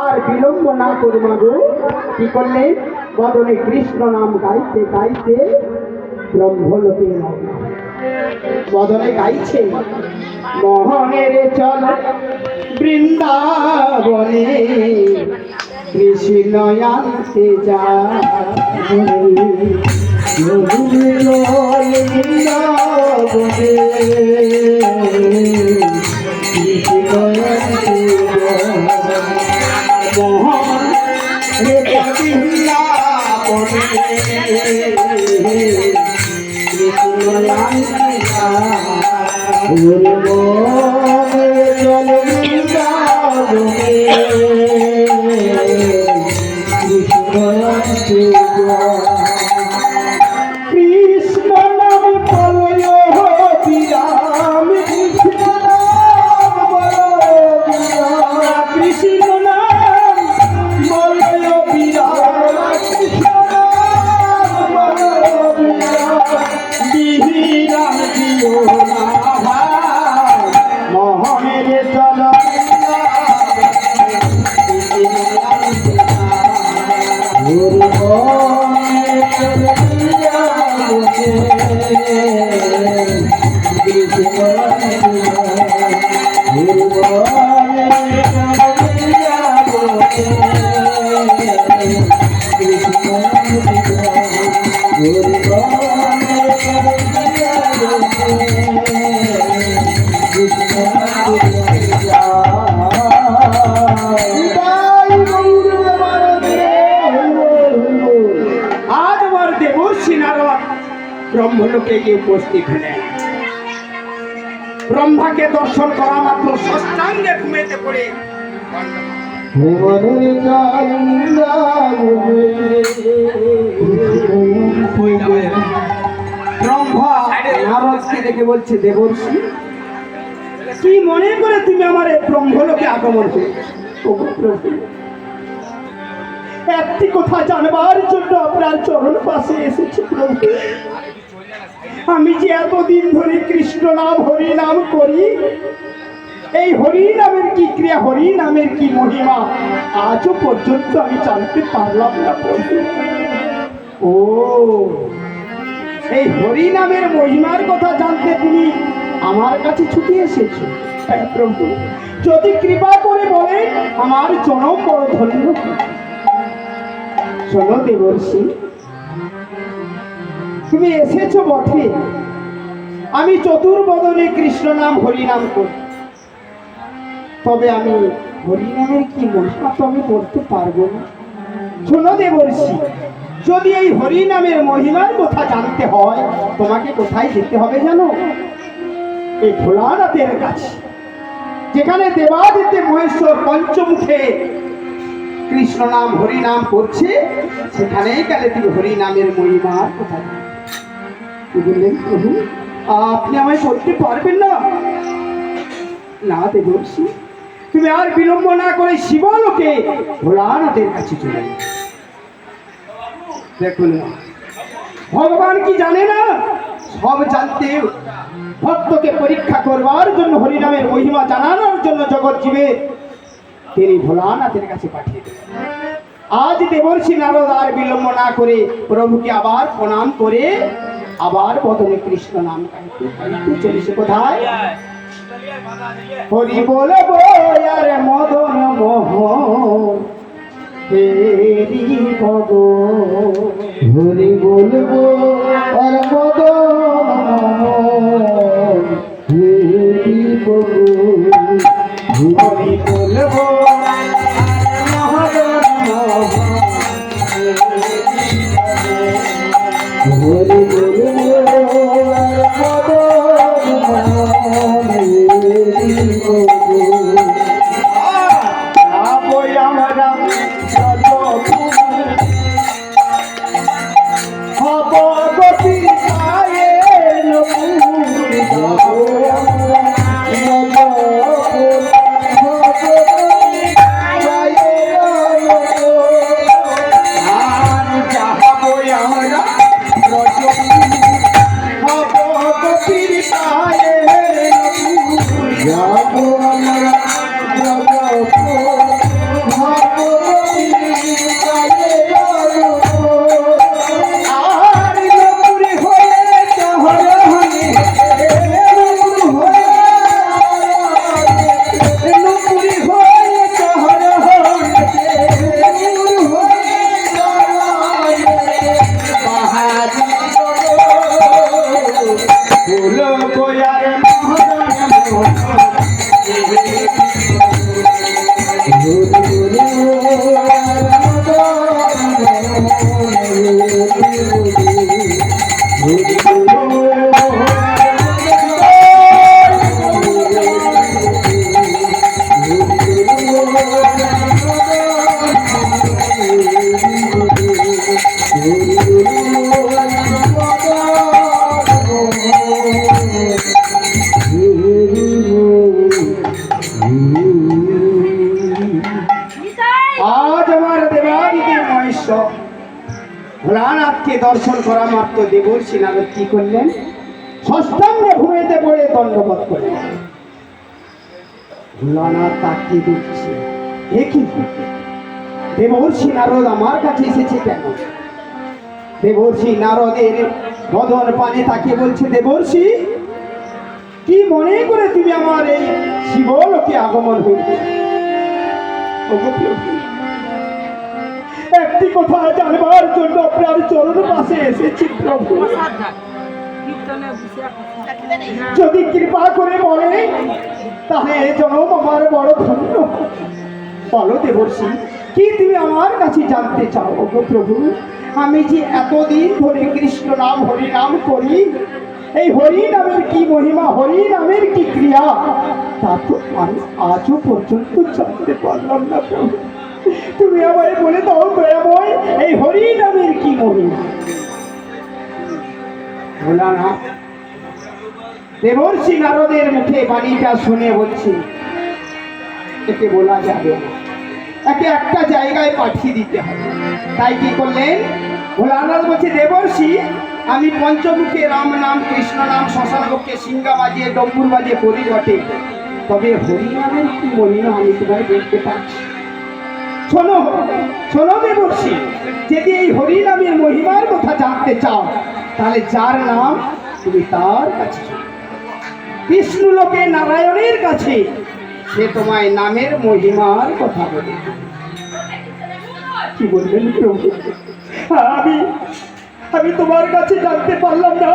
আর বিলম্ব না করে মাগো কি করলে বদনে কৃষ্ণ নাম গাইতে গাইতে ব্রহ্মলোকে বদনে গাইছে মোহনের চল বৃন্দাবনে কৃষ্ণ আনতে যায় বৃন্দাবনে মোহন রে কৃষ্ণ নাম পলয় বিরাম কৃষ্ণ নাম বলয় বিরাম বিহিরাম দিও না মোহনের চল ব্রহ্মলোকে গিয়ে উপস্থিত হলেন। ব্রহ্মাকে দর্শন করা মাত্র ষষ্ঠাঙ্গে ঘুমেতে পড়ে ব্রহ্মা নারদকে দেখে বলছে দেবর্ষি কি মনে করে তুমি আমার এই ব্রহ্মলোকে আগমন করেছো? একটি কথা জানবার জন্য আপনার চরণ পাশে এসেছি প্রভু। আমি যে এতদিন ধরে কৃষ্ণ নাম হরি নাম করি, এই হরি নামের কি ক্রিয়া, হরি নামের কি মহিমা আজও পর্যন্ত আমি জানতে পারলাম না প্রভু। ও এই হরি নামের মহিমার কথা জানতে তুমি আমার কাছে ছুটে এসেছো প্রভু। যদি কৃপা করে বলে আমার জনম বড় ধন্য। শোনো দেবর্ষি, তুমি এসেছো বটে, আমি চতুর্বদনে কৃষ্ণ নাম হরি নাম করি, তবে আমি হরি নামের কি মহিমা তো আমি বলতে পারবো না। শোনো দেবর্ষি, যদি এই হরি নামের মহিমার কথা জানতে হয় তোমাকে কোথায় যেতে হবে জানো? এই ভোলানাথের কাছে, যেখানে দেবাদিত্য মহেশ্বর পঞ্চমুখে কৃষ্ণ নাম হরি নাম করছে, সেখানেই গেলে তুমি হরি নামের মহিমার কথা বললেন। প্রভু আপনি আমায় করতে পারবেন না? না দেবর্ষি, তুমি আর বিলম্ব না করে শিবলোকে ভোলানাথের কাছে চলে যাও। দেখুন ভগবান কি জানে না? সব জানতে ভক্তকে পরীক্ষা করবার জন্য হরিনামের মহিমা জানানোর জন্য জগৎ জীবে তিনি ভোলানাথের কাছে পাঠিয়ে দেবেন। আজ দেবর্ষি নারদ আর বিলম্ব না করে প্রভুকে আবার প্রণাম করে আবার বদনে কৃষ্ণ নাম গাইতে চলেছে। কোথায়? হরি বলবো আর মদন মোহন হেরি পদ, হরি বলবো আর মদন হেরি পদ, হরি বলবো হরি বলবো ভোলানাথকে দর্শন করা মাত্র দেবর্ষি নারদ কি করলেন? ষষ্ঠাঙ্গ ভূমিতে পড়ে দণ্ডবোধ করলেন। ভোলানাথ তাকিয়ে দেখছে, এ কি দেবর্ষি নারদ আমার কাছে এসেছে কেন? দেবর্ষি নারদের বদন পানে তাকিয়ে বলছে, দেবর্ষি কি মনে করে তুমি আমার এই শিবলোকে আগমন হয়েছে? একটি কথা জানবার জন্য আপনার চরণ পাশে এসেছি প্রভু। যদি কৃপা করে বলে তাহলে এ জনম আমার বড় ধন্য। বলো দেবর্ষি, কি তুমি আমার কাছে জানতে চাও? গো প্রভু, আমি যে এতদিন ধরে কৃষ্ণ নাম হরি নাম করি, এই হরি নামের কি মহিমা, হরি নামের কি ক্রিয়া, তা তো আমি আজও পর্যন্ত জানতে পারলাম না প্রভু। তুমি আমায় বলে দাও দয়াময়, এই হরি নামের কি মহিমা? ভোলানাথ দেবর্ষি নারদের মুখে বাণীটা শুনে বলছি, একে বলা যাবে না, একে একটা জায়গায় পাঠিয়ে দিতে হবে। তাই কি করলেন? ভোলানাথ বলছে, দেবর্ষি আমি পঞ্চমুখে রাম নাম কৃষ্ণ নাম শ্মশানবক্ষে সিংহা বাজিয়ে ডম্বুর বাজিয়ে করি বটে, তবে হরি নামের কি মহিমা আমি তোমায় দেখতে পাচ্ছি। শোনো শোনো দেবর্ষি, যদি এই হরি নামের মহিমার কথা জানতে চাও তাহলে যার নাম তুমি তার কাছে, বিষ্ণু লোকে নারায়ণের কাছে, সে তোমায় নামের মহিমার কথা বলে। কি বলবেন প্রভু? আমি তোমার কাছে জানতে পারলাম না,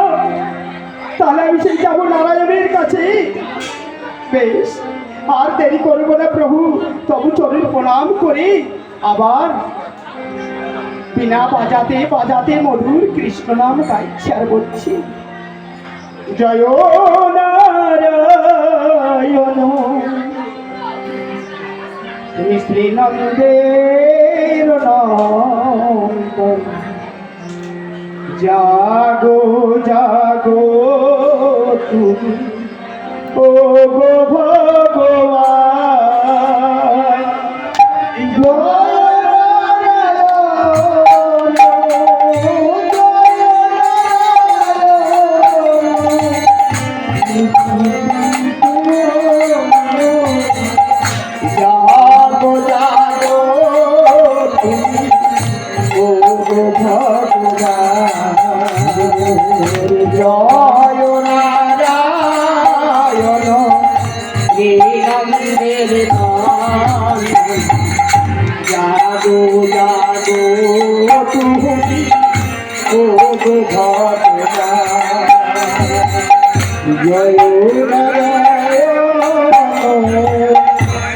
তাহলে আমি সেই যাবো নারায়ণের কাছে। বেশ, আর দেরি করবো না প্রভু, তবু চরণ প্রণাম করে আবার বিনা বাজাতে বাজাতে মধুর কৃষ্ণ নাম গাইছি আর বলছি, জয় নারায়ণ তুমি শ্রীনন্দের নন্দন, জাগো জাগো তুমি ও গো ভগবান, জাগো জাগো তুমি ও গো ভগবান, জয় নারায়ণ শ্রীনন্দের নন্দন, জাগো জাগো তুমি ও গো ভগবান, জয় নারায়ণ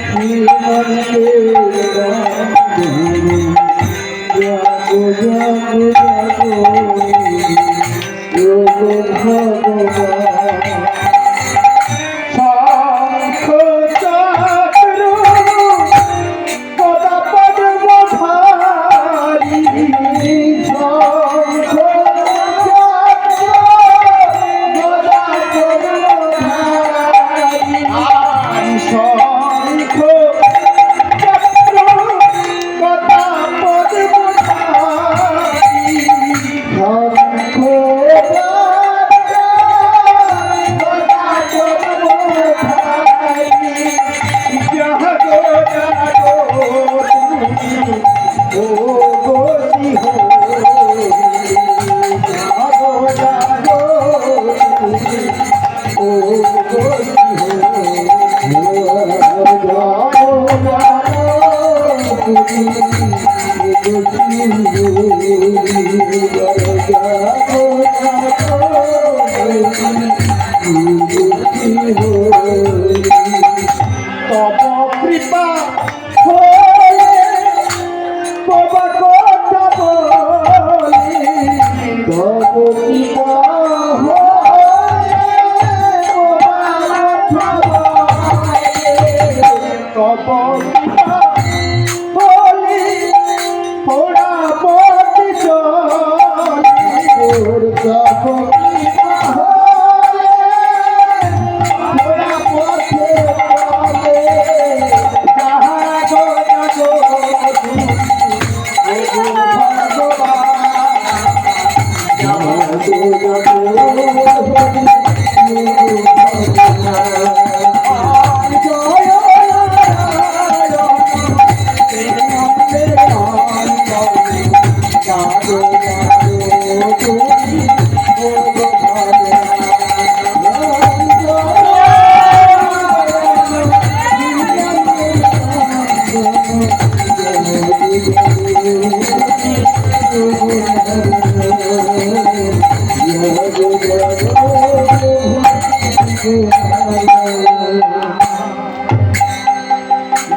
শ্রীনন্দের নন্দন, জাগো জাগো জাগো ও গো ভগবান। শঙ্খ চক্র গদা পদ্মধারী, শঙ্খ চক্র গদা পদ্মধারী, শঙ্খ চক্র গদা পদ্মধারী, শঙ্খ তব কৃপা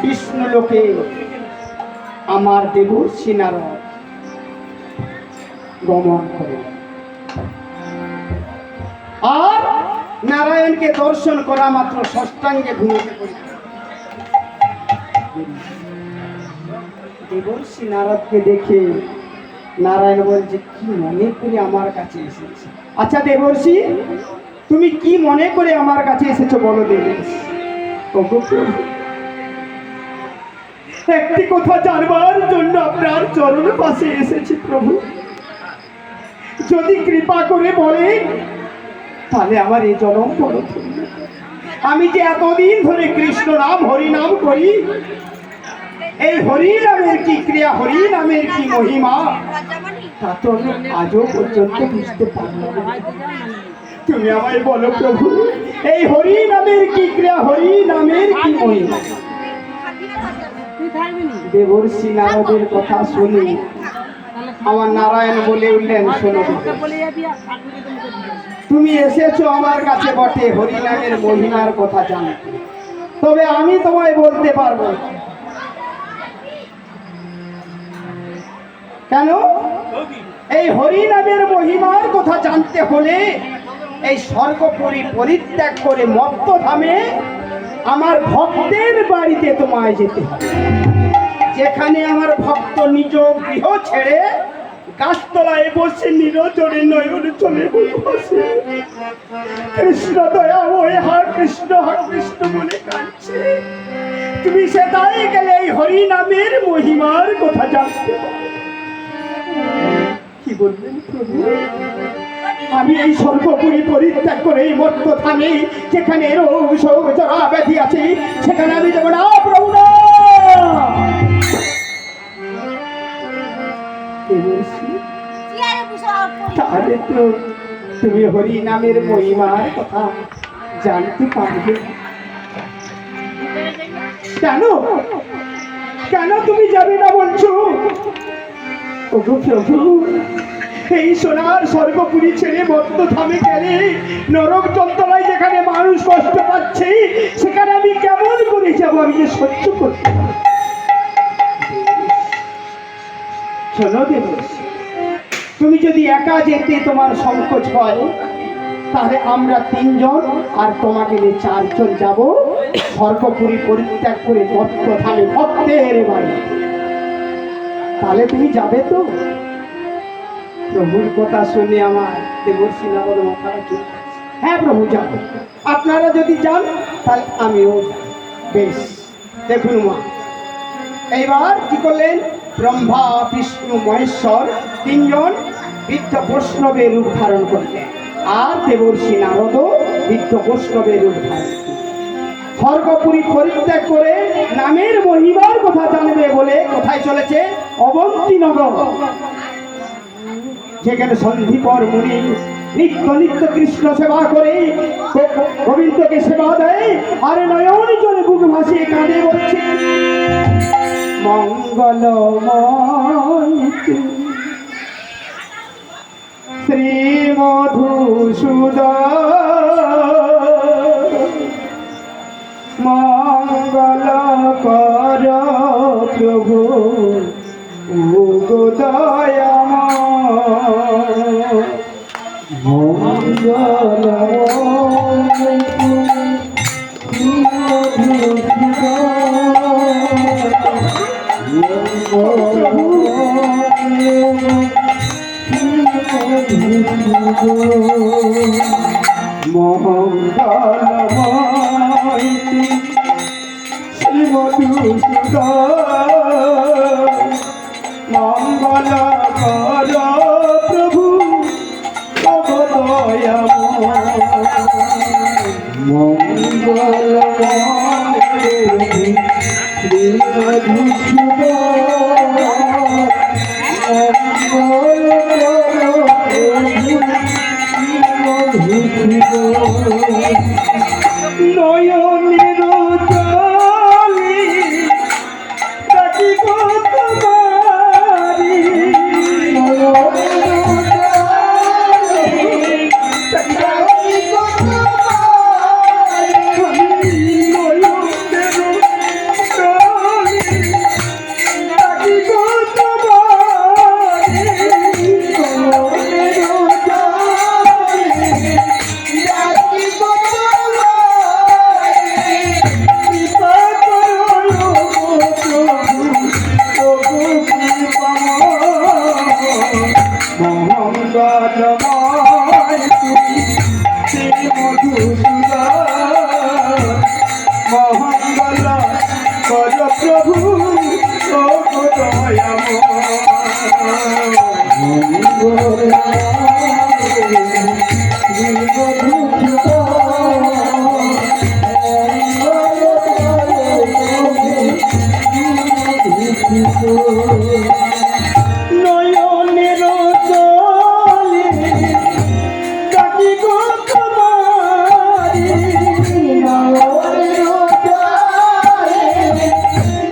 বিষ্ণু লোকে আমার দেবর্ষি নারদ গমন করে আর নারায়ণকে দর্শন করা মাত্র ষষ্ঠাঙ্গে ভূমিতে পড়ে দেবর্ষি নারদকে দেখে নারায়ণ বলছে, কি মনে করে আমার কাছে এসেছে? আচ্ছা দেবর্ষি, তুমি কি মনে করে আমার কাছে এসেছো বলো দেবর্ষি। একটি কথা জানবার জন্য আপনার চরণ পাশে এসেছি প্রভু। যদি কৃপা করে বলেন তাহলে আমার এই জনম বড় ধন্য। আমি যে এতদিন ধরে কৃষ্ণ নাম হরি নাম করি, এই হরি নামের কি ক্রিয়া, হরি নামের কি মহিমা, তা তো আমি আজও পর্যন্ত বুঝতে পারলাম না। তুমি আমায় বলো প্রভু, এই হরি নামের কি ক্রিয়া, হরি নামের কি মহিমা। দেবর্ষি নারদের কথা শুনি আমার নারায়ণ বলে উঠলেন, শোনো, তুমি এসেছো আমার কাছে বটে হরি নামের মহিমার কথা জানতে, তবে আমি তোমায় বলতে পারবো কেন। এই হরি নামের মহিমার কথা জানতে হলে এই স্বর্গপুরী পরিত্যাগ করে মত্তধামে আমার ভক্তের বাড়িতে তোমায় যেতে হবে, যেখানে আমার ভক্ত নিজ গৃহ ছেড়ে গাছতলায় বসে নিরজনে নয়ন চলে বসে কৃষ্ণ দয়াময় হর কৃষ্ণ বলে কাঁদছে। তুমি সেটাই গেলে এই হরি নামের মহিমার কথা জানতে পারবে। কি বলবেন প্রভু? আমি এই স্বর্গপুরী পরিত্যাগ করে এই মত্তধামে যেখানে রোগ শোক জরা ব্যাধি আছে সেখানে আমি যাবো না প্রভু না। তাহলে তো তুমি হরি নামের মহিমার কথা জানতে পারবে। কেন কেন তুমি যাবে না বলছো? ওগো প্রভু, এই সোনার স্বর্গপুরী ছেড়ে মত্তধামে গেলে নরক যন্ত্রণায় যেখানে মানুষ কষ্ট পাচ্ছে সেখানে আমি কেমন করে যাবো? আমি যে সহ্য করতে পারি। শোনো দেবর্ষি, তুমি যদি একা যেতে তোমার সংকোচ হয় তাহলে আমরা 3 জন আর তোমাকে নিয়ে 4 জন যাব স্বর্গপুরী পরিত্যাগ করে মত্তধামে ভক্তের বাড়ি। তাহলে তুমি যাবে তো? প্রভুর কথা শুনে আমার দেবর্ষি নারদ মাথাটা চলে গেছে। হ্যাঁ প্রভু, যাবো। আপনারা যদি যান তাহলে আমিও বেশ। দেখুন মা, এইবার কি করলেন? ব্রহ্মা বিষ্ণু মহেশ্বর 3 জন বৃদ্ধ বৈষ্ণবের রূপ ধারণ করলেন আর দেবর্ষি নারদ বৃদ্ধ বৈষ্ণবের রূপ ধারণ করলেন। স্বর্গপুরী পরিত্যাগ করে নামের মহিমার কথা জানবে বলে কোথায় চলেছে? অবন্তী নগর, যেখানে সন্দীপর মুনি নিত্য নিত্য কৃষ্ণ সেবা করে গোবিন্দকে সেবা দেয় আর নয়ন জলে বুক ভাসিয়ে কাঁদে বলছে, মঙ্গলময় শ্রী মধুসূদন, মঙ্গল কর প্রভু দয়াময়, মঙ্গলময় মঙ্গলময় শ্রী মধুসূদন, মঙ্গল কর প্রভু দয়াময়, মঙ্গলময় শ্রী নয়নের জলে নয়নের জলে ডাকি গো তোমারি, নয়নের জলে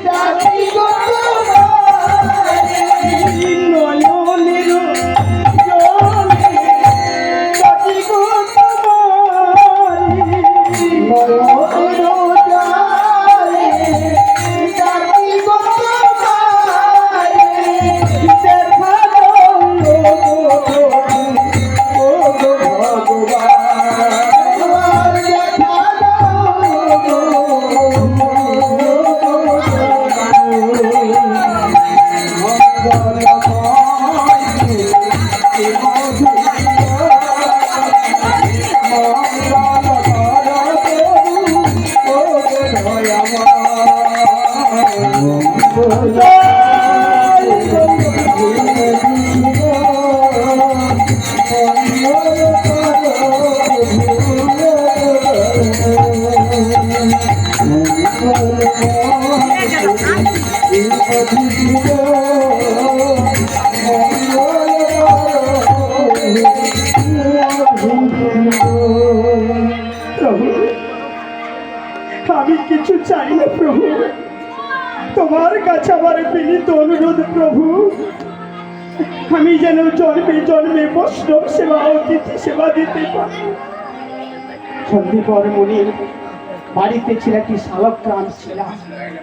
ডাকি গো তোমারি, নয়নের জলে ডাকি গো তোমারি, নয়নের আমি কিছু চাই না প্রভু, তোমার কাছে আমার বিনীত অনুরোধ প্রভু, আমি যেন জন্মে জন্মে বৈষ্ণব সেবা অতিথি সেবা দিতে পারি। সন্দীপর মুনির বাড়িতে ছিল একটি শালগ্রাম ছিল,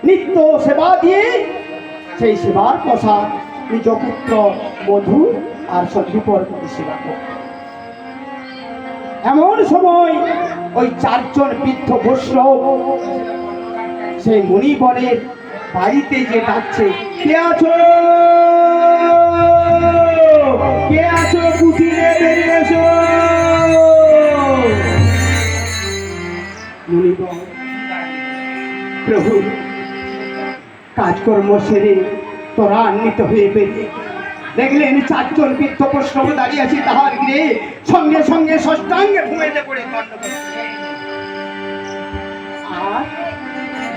নিত্য সেবা দিয়ে সেই সেবার প্রসাদ নিজ পুত্র মধু আর সন্দীপর মুনি সেবা করে। এমন সময় ওই চারজন বৃদ্ধ বৈষ্ণব সেই মুনিবরের বাড়িতে যে ডাকছে, কে আছো, কে আছো, কুটিরে বেরিয়ে এসো। মুনিবর প্রভু কাজকর্ম সেরে ত্বরান্বিত হয়ে বেরিয়ে দেখলেন চারজন বৃদ্ধ বৈষ্ণব দাঁড়িয়ে আছে তাহার গৃহে, সঙ্গে সঙ্গে ষষ্ঠাঙ্গে ভূমিতে পড়ে আর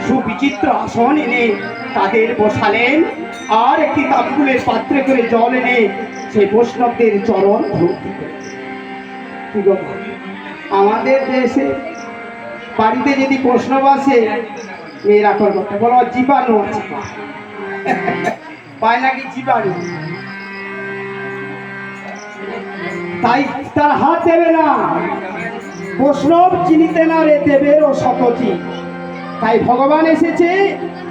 সুবিচিত্র আসন এনে তাদের বসালেন, আর একটি তাম্বুলের পাত্রে করে জল এনে সেই বৈষ্ণবদের চরণ ধরতে। আমাদের দেশে বাড়িতে যদি বৈষ্ণব আসে মেয়েরা করতে বলো জীবাণু আছে, পায় নাকি জীবাণু, তাই তার হাত দেবে না, বৈষ্ণব চিনিতে না রে দেবের ও শতচি। তাই ভগবান এসেছে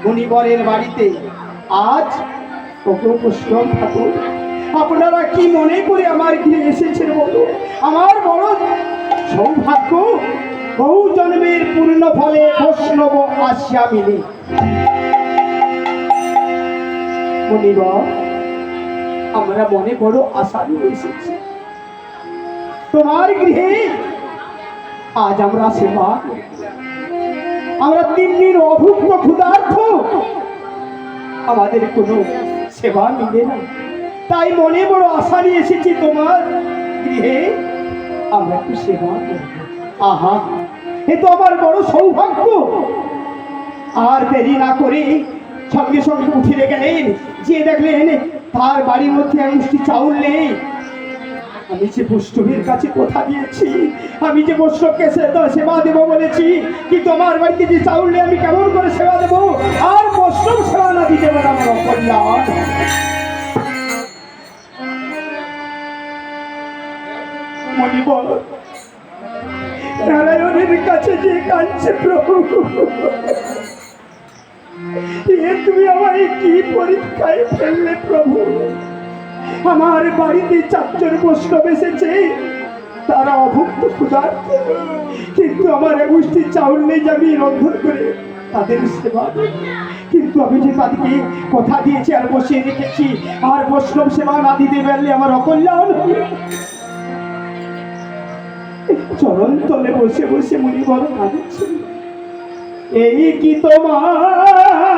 মুনিবরের বাড়িতে। আজ ওকে বৈষ্ণব ঠাকুর আপনারা কি মনে করে আমার গৃহে এসেছেন বলো? আমার বড় সৌভাগ্য, বহু জন্মের পূর্ণ ফলে বৈষ্ণব আসিয়া মিলে। মুনিবর আমরা মনে বড় আশা নিয়ে এসেছি তোমার গৃহে। আজ আমরা সেবা, আমরা 3 দিন অভুক্ত ক্ষুধার্ত, আমাদের কোনো সেবা মিলে না, তাই মনে বড় আশা নিয়ে এসেছি তোমার গৃহে আমরা একটু সেবা করব। আহা, এ তো আমার বড় সৌভাগ্য। আর দেরি না করে সঙ্গে সঙ্গে উঠে গেলেন, যে দেখলেন তার বাড়ির মধ্যে এক মুষ্টি চাউল নেই। আমি যে বৈষ্ণবের কাছে কথা দিয়েছি, আমি যে বৈষ্ণবকে সেবা দেবো বলেছি, কিন্তু আমার বাড়িতে যে চাউল নেই আমি কেমন করে সেবা দেবো? আর বৈষ্ণব সেবা না দিতে পারে আমার অকল্যাণ। মনিবর নারায়ণের কাছে যে কাঁদছে, প্রভু তুমি আমায় কি পরীক্ষায় ফেললে প্রভু? আমার বাড়িতে 4 জন বৈষ্ণব এসেছে, তারা অভুক্ত ক্ষুধার্ত, কিন্তু আমার এগুষ্টি চাউল নেই যে আমি রন্ধন করে তাদের সেবা দেব। কিন্তু আমি যে তাদেরকে কথা দিয়েছি আর বসিয়ে রেখেছি, আর বৈষ্ণব সেবা না দিতে পারলে আমার অকল্যাণ হবে। চরণ তলে বসে বসে মুনিবর কাঁদছে, এই কি তোমার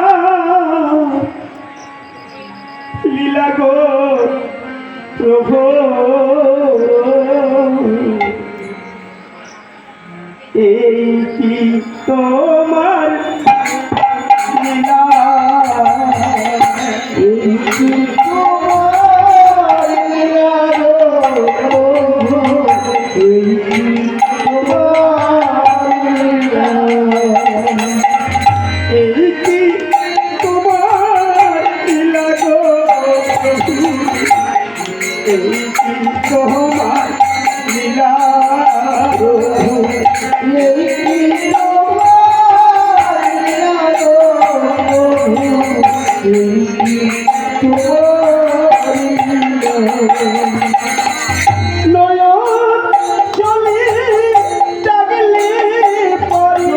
লীলা গো প্রভু? এই কি তোমার লীলা এই কি তোমার লীলা প্রভু, এই কি তোমার লীলা প্রভু, এই কি তোমার লীলা। নয়ন জলে ডাকলে পরে,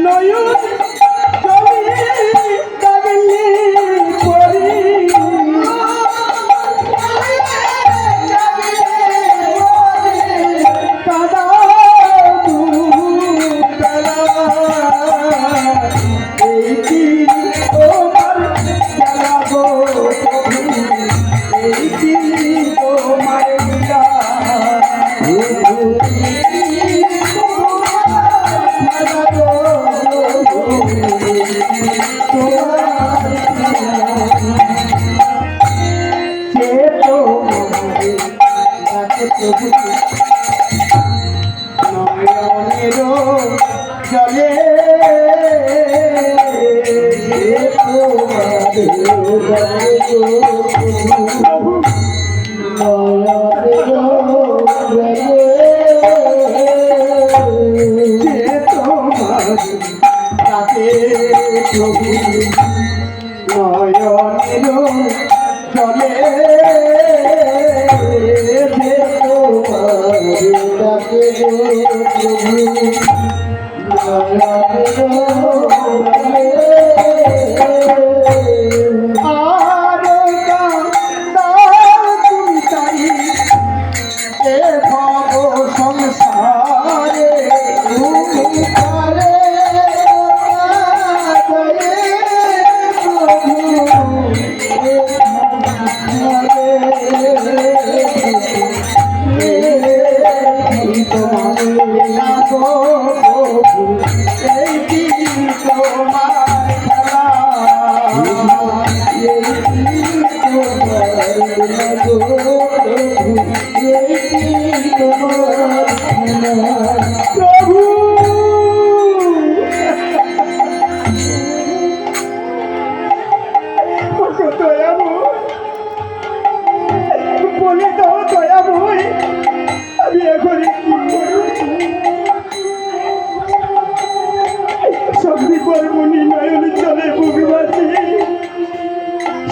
নয়ন জলে ডাকলে পরে, কাদা দুতলা, এই কি তোমার খেলা গো প্রভু, এই কি তোমার লীলা প্রভু, এই কি তোমার খেলা গো প্রভু, তোমার লীলা। যে তোমারে ডাকে প্রভু, নয়নের জলে তোমারে ডাকে প্রভু, নয়নের জলে যে তোমারে ডাকে প্রভু, নয়নের জলে যে তোমারে ডাকে প্রভু, নয়নের জলে। আর তুমি তাই এ ভব সংসারে, তুমি তারে প্রভু, তোমার লীলা গো প্রভু, এই কি তোমার খেলা, এই কি তোমার লীলা গো প্রভু, এই কি তোমার খেলা প্রভু। বলে দাও দয়া ভয়, আমি এখন কি শক্তিপর মুনি নয়ন চলে বুকবাসী,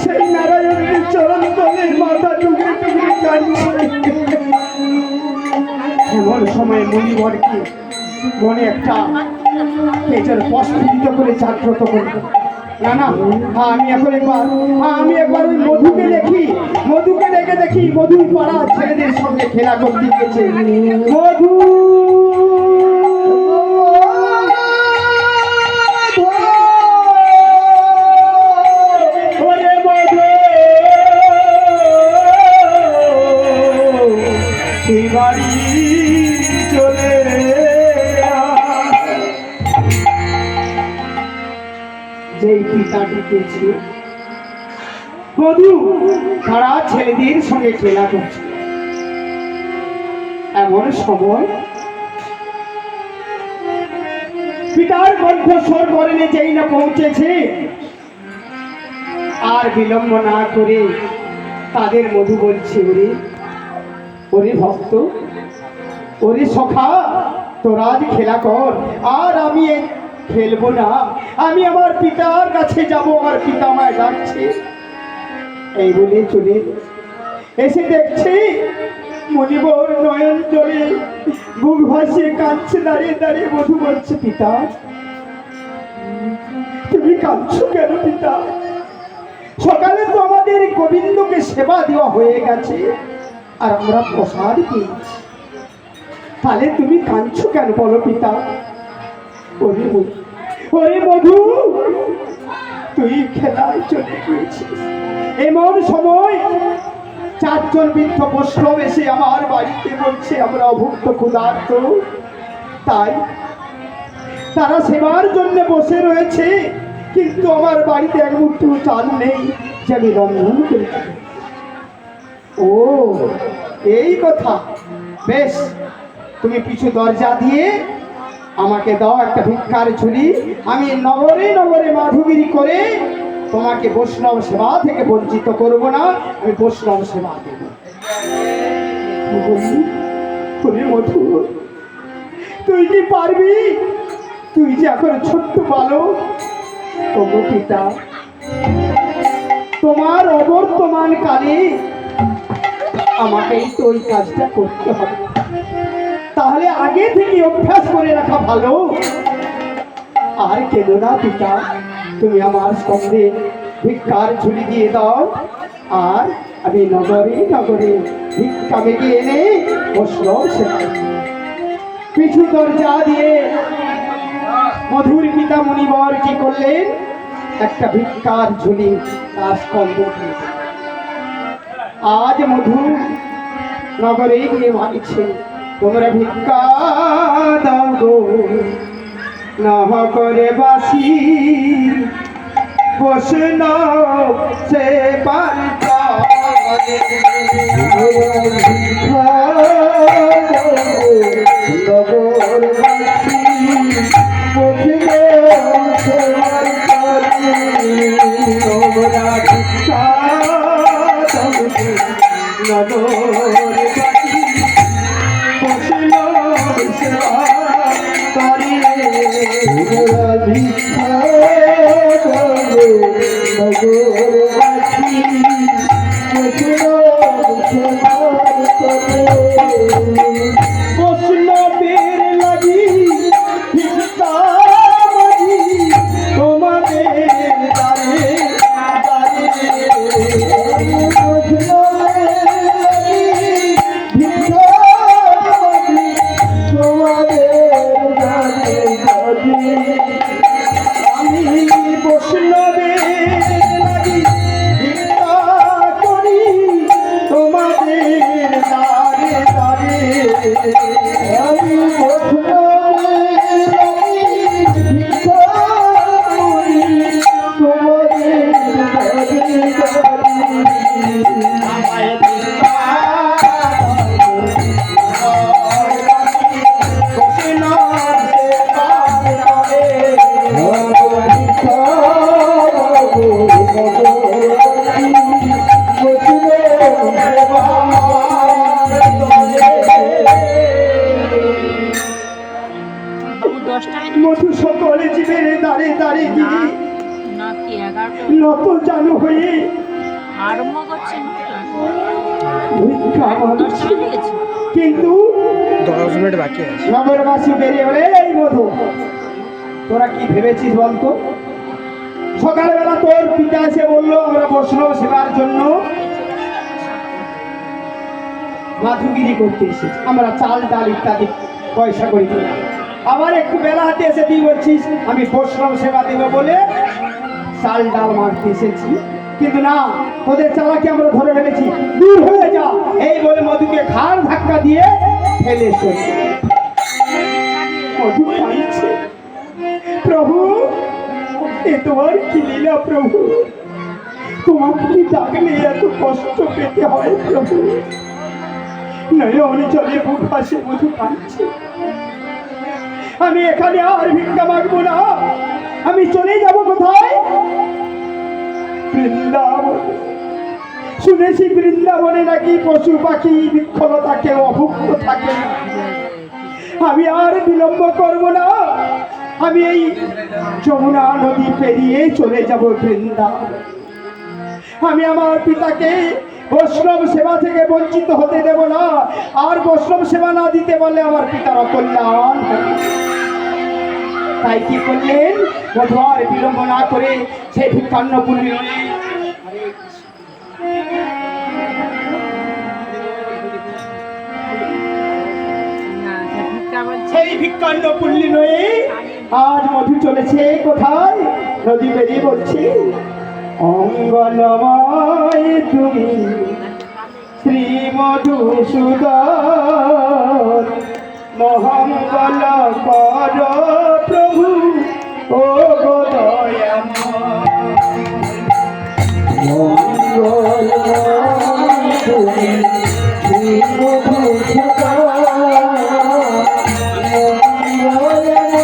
সেই নারায়ণের চরণ তলে মাথা টুকরে টুকরে কাঁদছে। এমন সময় মুনিবরকে মনে একটা তেজের প্রস্ফুটিত করে জাগ্রত করবে। না না, আমি একবার ওই মধুকে দেখি, মধুকে দেখি মধু পাড়া ছেলেদের সঙ্গে খেলা করতে গেছে। মধু ওরে মধু, তুই বাড়ি চলে যেই পিতা ডেকেছে, মধু তারা ছেলেদের সঙ্গে খেলা করছে। এমন সময় পিতার কণ্ঠস্বর বরণে যেই না পৌঁছেছে, আর বিলম্ব না করে তাদের মধু বলছে, ওরে ওরে ভক্ত, ওরে সখা, তোরা আজ খেলা কর, আর আমি খেলবো না, আমি আমার পিতার কাছে যাব, আমার পিতা আমায় ডাকছে। এই বলে চলে এসে দেখছি মণিবর নয়ন জলে বুক ভাসিয়ে কাঁদছে, দাঁড়িয়ে দাঁড়িয়ে মধু বলছে, পিতা তুমি কাঁদছো কেন পিতা? সকালে তো আমাদের গোবিন্দকে সেবা দেওয়া হয়ে গেছে, আর আমরা প্রসাদ পেয়েছি, তাহলে তুমি কাঁদছো কেন বলো পিতা? ওরে মধু, তুই খেলায় চলে গিয়েছিস। এমন সময় চারজন বৃদ্ধ বৈষ্ণব এসে আমার বাড়িতে বলছে, আমরা অভুক্ত ক্ষুধার্ত, তাই তারা সেবার জন্য বসে রয়েছে, কিন্তু আমার বাড়িতে এক মুঠো চাল নেই যে আমি রন্ধন করেছি। ও এই কথা, বেশ, তুমি পিছু দরজা দিয়ে আমাকে দাও একটা ভিক্ষার ঝুলি, আমি নগরে নগরে মাধুগিরি করে তোমাকে বৈষ্ণব সেবা থেকে বঞ্চিত করব না, আমি বৈষ্ণব সেবা দেব। মধু, তুই কি পারবি? তুই যে এখন ছোট্ট বালক, তবু পিতা তোমার অবর্তমান কালে আমাকেই তো ওই কাজটা করতে হবে। তাহলে আগে থেকে অভ্যাস করে রাখা ভালো। আর কেন না পিতা, তুমি আমার সঙ্গে ভিক্ষার ঝুলি দিয়ে দাও, আর আমি নগরে নগরে ভিক্ষা মেঘে এনে বৈষ্ণব সেবা। পিছু দরজা দিয়ে মধুর পিতা মুনিবর কি করলেন, একটা ভিক্ষার ঝুলি তার স্কন্ধ। আজ মধু নগরে গিয়ে মাগছে, তোমরা ভিক্ষা দাও গো, না করে বাসি বৈষ্ণব সেবা। বৈষ্ণবের লাগি তোমাদের দাঁড়ে আমি বৈষ্ণবের লাগি ভিক্ষা করি তোমাদের দাঁড়ে দাঁড়ে। আমি বৈষ্ণবের লাগি ভিক্ষা করি তোমাদের দাঁড়ে মধু সকলে জীবের দাঁড়ে দাঁড়ে দিদি নত চালু হয়ে আরম্ভ করছে, কিন্তু 10 মিনিট বাকি আছে। নগরবাসী বেরিয়ে বলে, এই মধু তোরা কি ভেবেছিস বলতো? সকালবেলা তোর পিতা এসে বললো আমরা বৈষ্ণব সেবার জন্য মাধুগিরি করতে এসেছি, আমরা চাল ডাল ইত্যাদি পয়সা করে দিলাম। আবার একটু বেলা হাতে এসে তুই বলছিস আমি বৈষ্ণব সেবা দেবো বলে চাল ডাল মারতে এসেছি। কিন্তু না, তোদের চালাকি আমরা ধরে ফেলেছি, দূর হয়ে যা এই বলে মধুকে ঘাড় ধাক্কা দিয়ে ফেলে এসেছে। মধু কাঁদছে, প্রভু এ তোমার কি লীলা প্রভু, তোমাকে ডাকলে এত কষ্ট পেতে হয় প্রভু। নয়ন জলে বুক ভাসে মধু কাঁদছে, আমি এখানে আর ভিক্ষা মাগবো না, আমি চলে যাব কোথায়? বৃন্দাবন। শুনেছি বৃন্দাবনে নাকি পশু পাখি বৃক্ষলতা কেউ অভুক্ত থাকে। আমি আর বিলম্ব করব না, আমি এই যমুনা নদী পেরিয়ে চলে যাব বৃন্দাবন। আমি আমার পিতাকে বৈষ্ণব সেবা থেকে বঞ্চিত হতে দেব না, আর বৈষ্ণব সেবা না দিতে বললে আমার পিতার অকল্যাণ। তাই কি করলেন, মধু আর বিলম্ব না করে সেই ভিক্ষান্নপূর্ণি সেই ভিক্ষান্নপূর্ণি নয়ে আজ মধু চলেছে কোথায়? নদী বেরিয়ে বলছি, অঙ্গলময় তুমি শ্রী মধুসূদন, মহঙ্গল কর প্রভু ও গো দয়াময় তুমি শ্রী মধুসূদন, মঙ্গলময়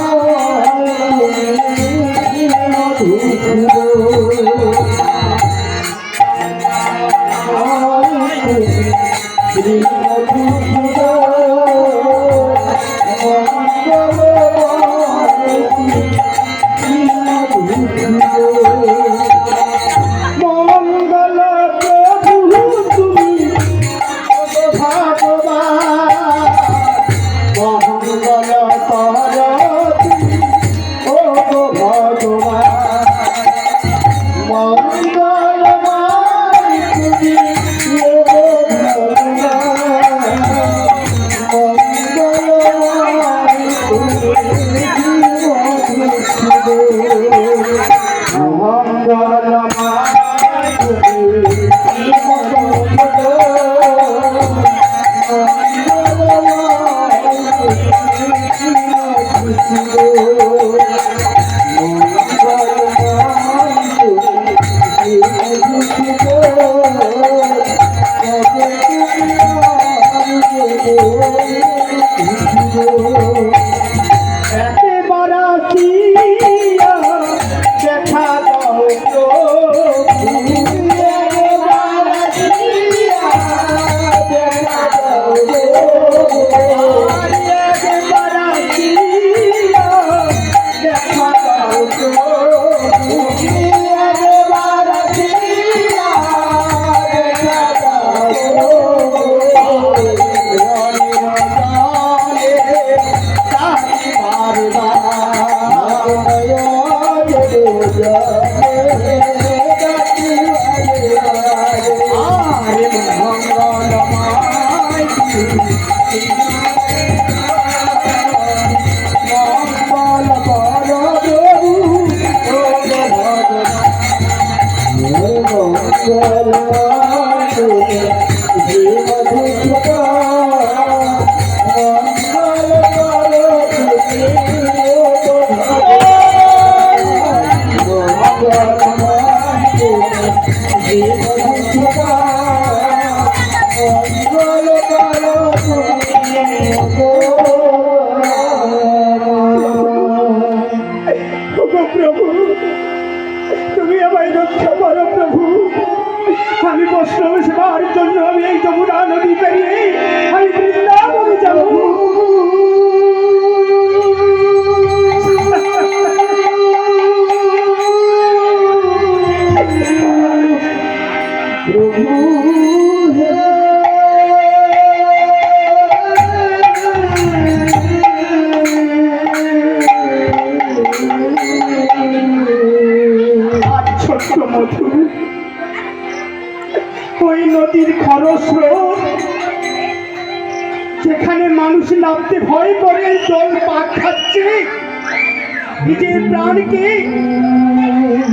প্রভু তুমি আমায় রক্ষা করো প্রভু। আমি বৈষ্ণব সেবার জন্য আমি এই যমুনা নদী পেরিয়ে আমি বৃন্দাবনে যাব। প্রভু ছোট্ট মধু ওই নদীর খরস্রোত যেখানে মানুষ নামতে ভয় করে জল পাক খাচ্ছে, নিজের প্রাণকে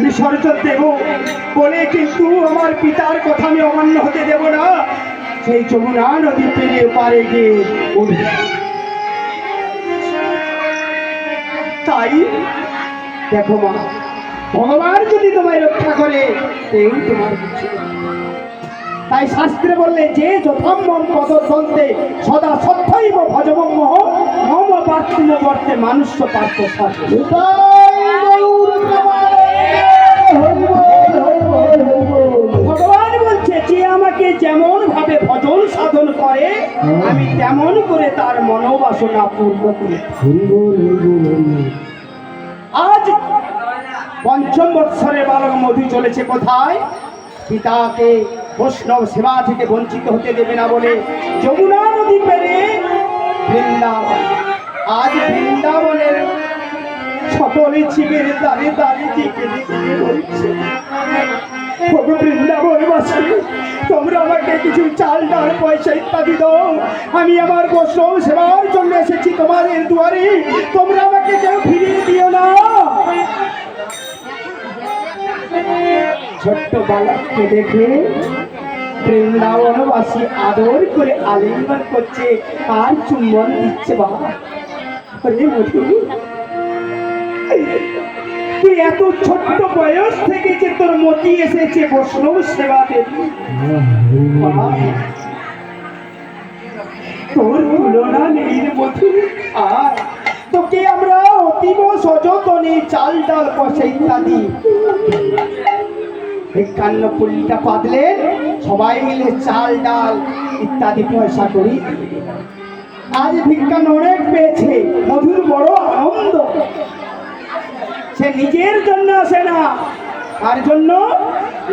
বিসর্জন দেব বলে কিন্তু আমার পিতার কথা আমি অমান্য হতে দেব না। সেই যমুনা নদী পেরিয়ে পারে গিয়ে উঠবে। তাই দেখো মা, ভগবান যদি তোমায় রক্ষা করে কেউ তোমার কিছু না। তাই শাস্ত্রে বললে যে যথাম্মম পদতন্তে সদা সত্যৈব ভজমম মম পার্থিব বর্তে মানুষ পার্থ সাথে। ভগবান বলছে যে আমাকে যেমন ভাবে ভজন সাধন করে আমি তেমন করে তার মনোবাসনা পূর্ণ করি। আজ পঞ্চম বৎসরে বালক মধু চলেছে কোথায়? পিতাকে বৈষ্ণব সেবা থেকে বঞ্চিত হতে দেবে না বলে যমুনা নদী পেরে বৃন্দাবন। আজ বৃন্দাবনের সকলে জীবের দ্বারে দ্বারে কেঁদে কেঁদে বলছে, বৃন্দাবনবাসী তোমরা আমাকে কিছু চাল ডাল পয়সা ইত্যাদি দাও, আমি আমার বৈষ্ণব সেবার জন্য এসেছি তোমাদের দুয়ারে, তোমরা আমাকে কেউ ফিরিয়ে দিও না। ছোট্ট বালককে দেখে বৃন্দাবনবাসী আদর করে আলিঙ্গন করছে আর চুম্বন দিচ্ছে। বাবা মধু, তুই এত ছোট্ট বয়স থেকে যে তোর মতি এসেছে বৈষ্ণব সেবাতে, তোর তুলনা নেই রে মধু। আর তোকে আমরা অতীব সযতনে চাল ডাল পয়সা ইত্যাদি 51 পাতলে সবাই মিলে চাল ডাল ইত্যাদি পয়সা করি। আজ ভিক্ষান অনেক পেয়েছে, মধুর বড় আনন্দ। সে নিজের জন্য আসে না, আর জন্য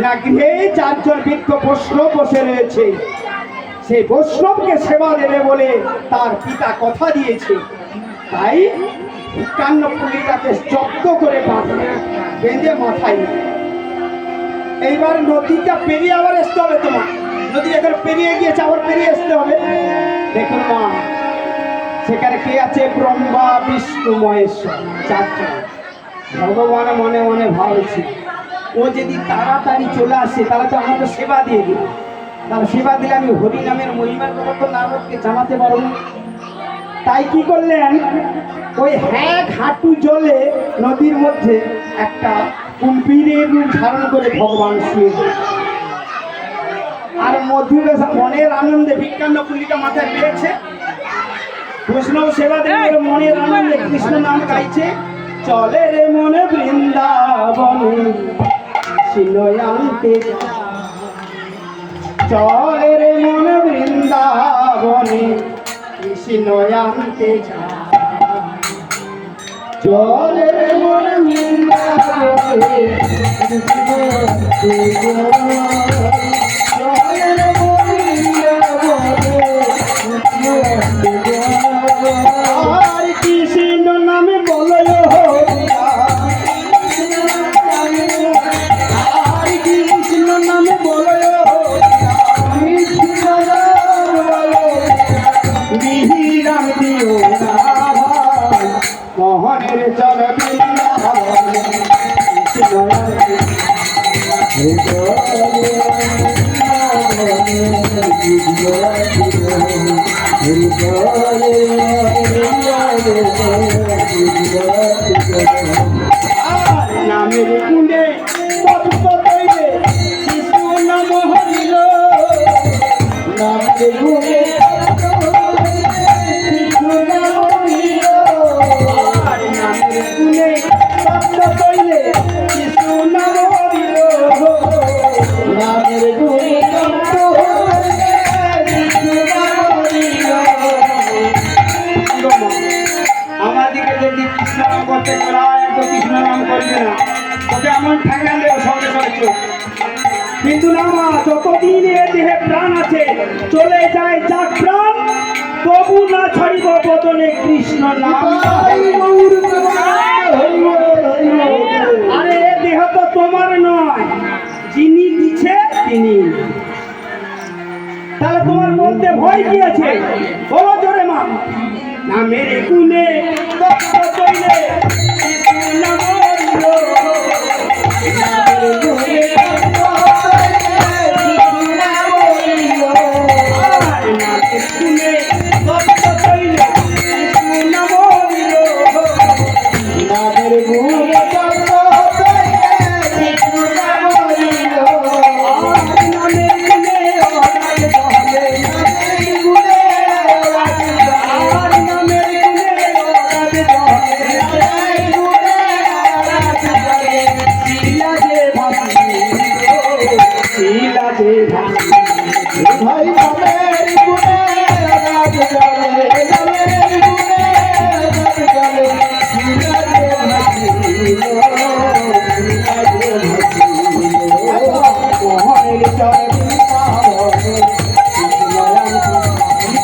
না গৃহে 4 জন বৃদ্ধ বৈষ্ণব বসে রয়েছে, সেই বৈষ্ণবকে সেবা দেবে বলে তার পিতা কথা দিয়েছে। তাই 51 জব্দ করে বেঁধে মাথায়। এইবার নদীটা পেরিয়ে আবার আসতে হবে তোমার। নদী এখন পেরিয়ে গিয়েছে, আবার পেরিয়ে আসতে হবে। দেখুন মা, সেখানে কে আছে? ব্রহ্মা বিষ্ণু মহেশ্বর 4 জন। ভগবান মনে মনে ভাবছে ও যদি তাড়াতাড়ি চলে আসে তাহলে তো আমাকে সেবা দিয়ে দিল, তার সেবা দিলে আমি হরি নামের মহিমার কথা তো নারদকে জানাতে পারবো। তাই কি করলেন, ওই হাঁটু জলে নদীর মধ্যে একটা কুম্ভীরের রূপ ধারণ করে ভগবান শুয়ে আর মধুর মনের আনন্দে 51 মাথায় পেয়েছে, বৈষ্ণব সেবা দেবে মনের আনন্দে কৃষ্ণ নাম গাইছে। চলে রে মনে বৃন্দাবনে শিলয়ান্তে, চলে রে মনে বৃন্দাবনে কৃষ্ণয়ান্তে, চলে রে মনে বৃন্দাবনে আর কৃষ্ণ নামে বলো, আর কৃষ্ণ নামে বলো, বিহিরাম দিও না মোহনের জল বৃন্দাবনে নামের গুণে কৃষ্ণ তো কৃষ্ণ নাম করবি না, তোকে এমন ঠেকান দেবো সঙ্গে সঙ্গে চোখ। কিন্তু না মা, যতদিন এ দেহে প্রাণ আছে, চলে যায় যাক প্রাণ, তবু না ছাড়িব বদনে কৃষ্ণ নাম। আরে এ দেহ তো তোমার নয়, যিনি দিচ্ছে তিনি। তাহলে তোমার বলতে ভয় কি আছে? বলো জোরে মা। না মেরে গুনে দক্ষ তৈলে না মরিল, না মেরে গুনে দক্ষ তৈলে না মরিল, না মেরে গুনে দক্ষ তৈলে না মরিল, না মেরে গুনে দক্ষ তৈলে না মরিল, না মেরে গুনে ভাই নামের গুণে রাত চলে, নামের গুণে রাত চলে, শিলাতে ভাসিল, শিলাতে ভাসিল, মোহনের চরণে পাবনে, শিলায়ান চরণে পাবনে,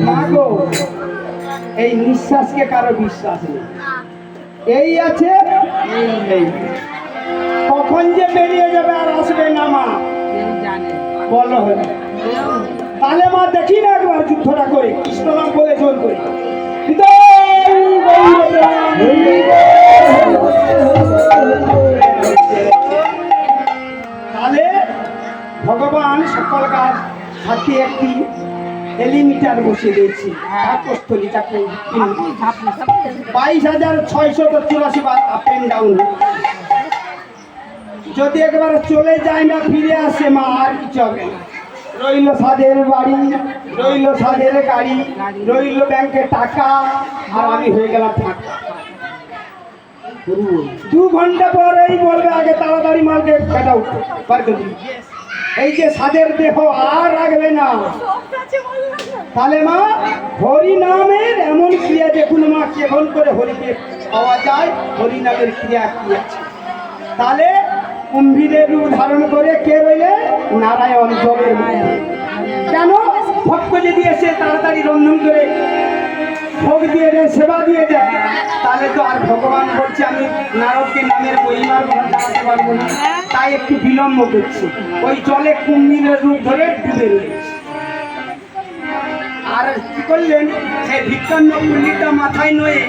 মাগো, এই নিঃশ্বাসকে কারো বিশ্বাস নেই, এই আছে এই, কখন যে বেরিয়ে যাবে আর আসবে না মা বলো হলে। তাহলে মা দেখি না একবার যুদ্ধটা করে, কৃষ্ণ নাম বলে জোর করে, তাহলে ভগবান সকল কাজ হাতে একটি এলিমিটার বসিয়ে দিয়েছি, পাকস্থলীটাকে 22,684 বার আপ এন্ড ডাউন। যদি একবার চলে যায় না ফিরে আসে মা, আর কিছু হবে না। রইল সাদের বাড়ি, রইল সাদের গাড়ি, রইল ব্যাংকে টাকা, আর আমি হয়ে গেলাম ফাঁকা। 2 ঘন্টা পরেই বলবে আগে তাড়াতাড়ি মালকে কাটাও বার করে দিই। এই যে সাদের দেহ আর রাখবে না। তাহলে মা, হরি নামের এমন ক্রিয়া দেখুন মা, কেবল করে হরিকে পাওয়া যায়, হরি নামের ক্রিয়া কি আছে। তাহলে কুম্ভীরের রূপ ধারণ করে কে রইলে? নারায়ণ জলের মধ্যে। কেন? ভক্ত যদি এসে তাড়াতাড়ি রন্ধন করে ভোগ দিয়ে দেয়, সেবা দিয়ে দেয়, তাহলে তো আর ভগবান বলছে আমি নারদকে নামের মহিমার কথা জানাতে পারবো না, তাই একটু বিলম্ব করছে। ওই জলে কুম্ভীরের রূপ ধরে ডুবে রয়েছে। আর কি করলেন? সেই ভিক্ষান্ন কুণ্ডিটা মাথায় নয়ে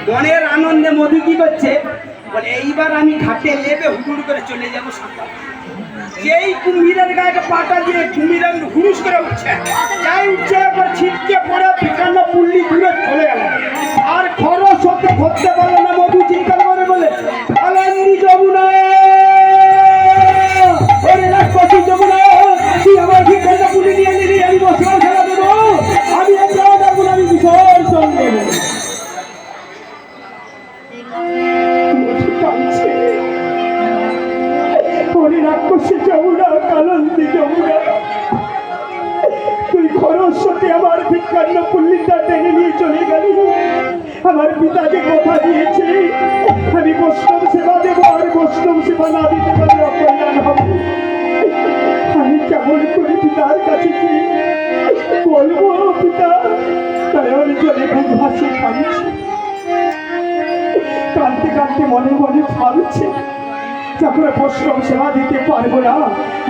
মনের আনন্দে মধু কি করছে বলে, এইবার আমি ঘাটে লেবে হুড়ুড় করে চলে যাবো সাঁতার। যেই কুম্ভীরের গায়ে পাটা দিয়ে কুম্ভীরের হুরুস করে উঠছে, যাই উঠছে একবার ছিটকে পড়ে ভিক্ষান্ন পুল্লি দূরে চলে গেল। আর খরচ হতে ধরতে পারলো না মধু, চিন্তা করে বলে আনন্দি যমুনা, ওরে রাক্ষসী যমুনা, তুই আমার ভিক্ষান্ন পুলি নিয়ে নিলি, আমি বসে খেলা দেবো, আমি আমি বিসর্জন দেবো। রাক্ষসী যমুনা, কানন্দি যমুনা, তুই খরস্বতী আমার ভিক্ষান্ন পুল্লিটা টেনে নিয়ে চলে গেলি। আমার পিতা যে কথা দিয়েছে আমি বৈষ্ণব সেবা দেবো, আর বৈষ্ণব সেবা না দিতে পারলে অকল্যাণ হবে। আমি কেমন করে পিতার কাছে কি বলবো? পিতা নয়ন জলে বুক ভাসিয়ে কাঁদছে, কাঁদতে কাঁদতে মনে মনে ভাবছে যখন বৈষ্ণব সেবা দিতে পারবো না,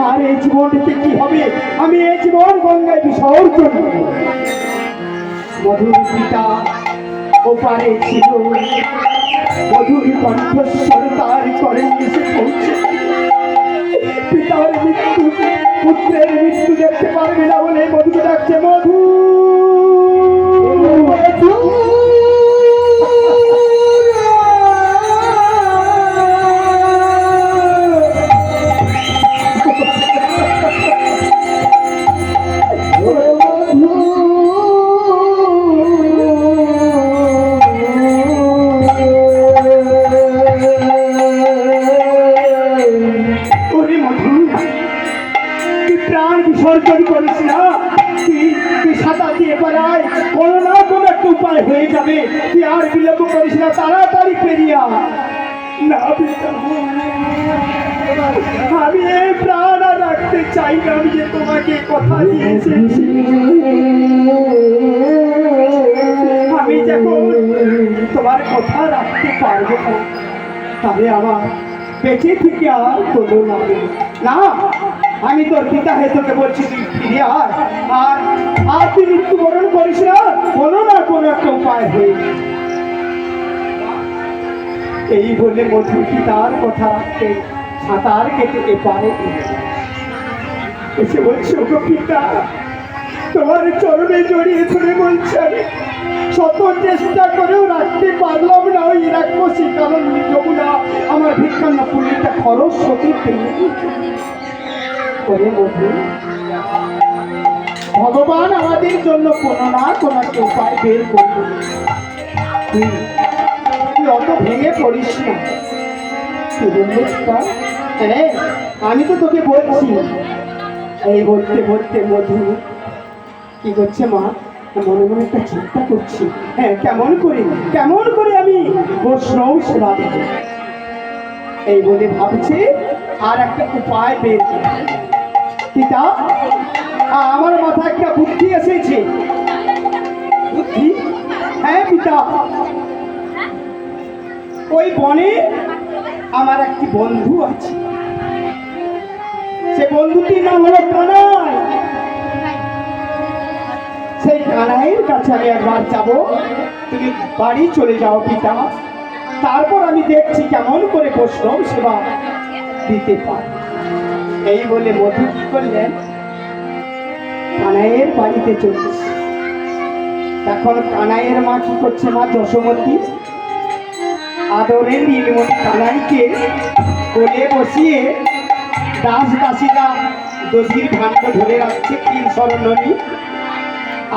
আর এই জীবনটিতে কি হবে? আমি এই জীবন গঙ্গায় বিসর্জন দেব। মধুর পিতা ওপারে ছিল, মধুর কণ্ঠস্বর তার করে এসে পৌঁছে। পিতার মৃত্যু, পুত্রের মৃত্যু দেখতে পারবে না বলে মধুকে ডাকছে, মধু মধু। সময় হয়ে যাবে, তুই আর বিলম্ব করিস না, তাড়াতাড়ি পেরিয়া। না পিতা, আমি এই প্রাণ আর রাখতে চাই না, আমি যে তোমাকে কথা দিয়েছি। আমি যখন তোমার কথা রাখতে পারবো না, তবে আমার বেঁচে থেকে আর কোনো লাগে না। আমি তোর পিতা হয়ে তোকে বলছি, তুই ফিরে আয়, আর আর তুই মৃত্যুবরণ করিস না, কোনো না কোনো একটা উপায় হয়ে। এই বলে মধু পিতার কথা রাখতে সাঁতার কেটে এপারে এসে বলছে, ওগো পিতা, তোমার চরণে জড়িয়ে ধরে বলছে, আমি শত চেষ্টা করেও রাখতে পারলাম না ওই রাক্ষসী কারণ যমুনা আমার ভিক্ষান্ন পুলিটা খরচ সতী পেয়ে করে মধু, ভগবান আমাদের জন্য কোনো না কোনো একটা উপায় বের করবে। তুই অত ভেঙে পড়িস না। হ্যাঁ, আমি তো তোকে বলছি। এই বলতে বলতে মধু কি করছে মা, মনে মনে একটা চিন্তা করছি, হ্যাঁ কেমন করে আমি বৈষ্ণব সেবা দেব, এই বলে ভাবছি আর একটা উপায় বের করব। পিতা, আমার মাথায় একটা বুদ্ধি এসেছে। বুদ্ধি? হ্যাঁ পিতা, ওই বনে আমার একটি বন্ধু আছে, সে বন্ধুটির নাম হলো কানাই। সেই কানাইয়ের কাছে আমি একবার যাব, তুমি বাড়ি চলে যাও পিতা, তারপর আমি দেখছি কেমন করে বৈষ্ণব সেবা দিতে পারি। এই বলে মধু কি করলেন, কানাইয়ের বাড়িতে চলেছে। এখন কানাইয়ের মা কি করছে, মা যশোমতী আদরের নীলমণি কানাইকে কোলে বসিয়ে দাস দাসীরা দধির ভাণ্ড ধরে রাখছে ক্ষীর স্মরণী,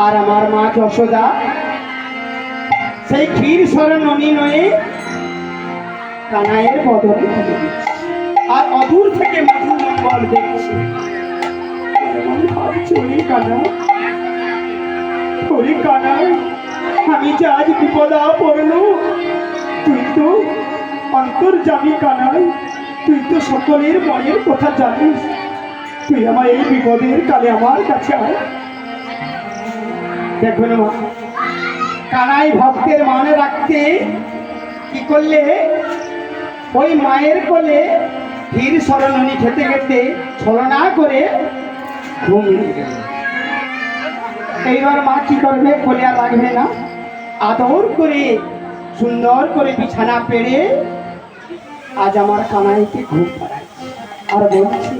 আর আমার মা যশোদা সেই ক্ষীর স্মরণী নয়ে কানাইয়ের বদলে তুলে দিচ্ছে, আর অদূর থেকে মধু মঙ্গল দেখছে। কানাই, আমি যে আজ বিপদা পড়লো, তুই তো অন্তর্যামী কানাই, তুই তো সকলের মনের কথা জানিস, তুই আমার এই বিপদের কালে আমার কাছে আয়। দেখুন মা, কানাই ভক্তের মানে রাখতে কি করলে, ওই মায়ের কোলে ক্ষীর স্মরণী খেতে খেতে ছলনা করে ঘুমিয়ে গেল। এইবার মা কি করবে, কোলে আর লাগবে না, আদর করে সুন্দর করে বিছানা পেড়ে আজ আমার কানাইকে ঘুম পাড়াচ্ছে, আর বলছি,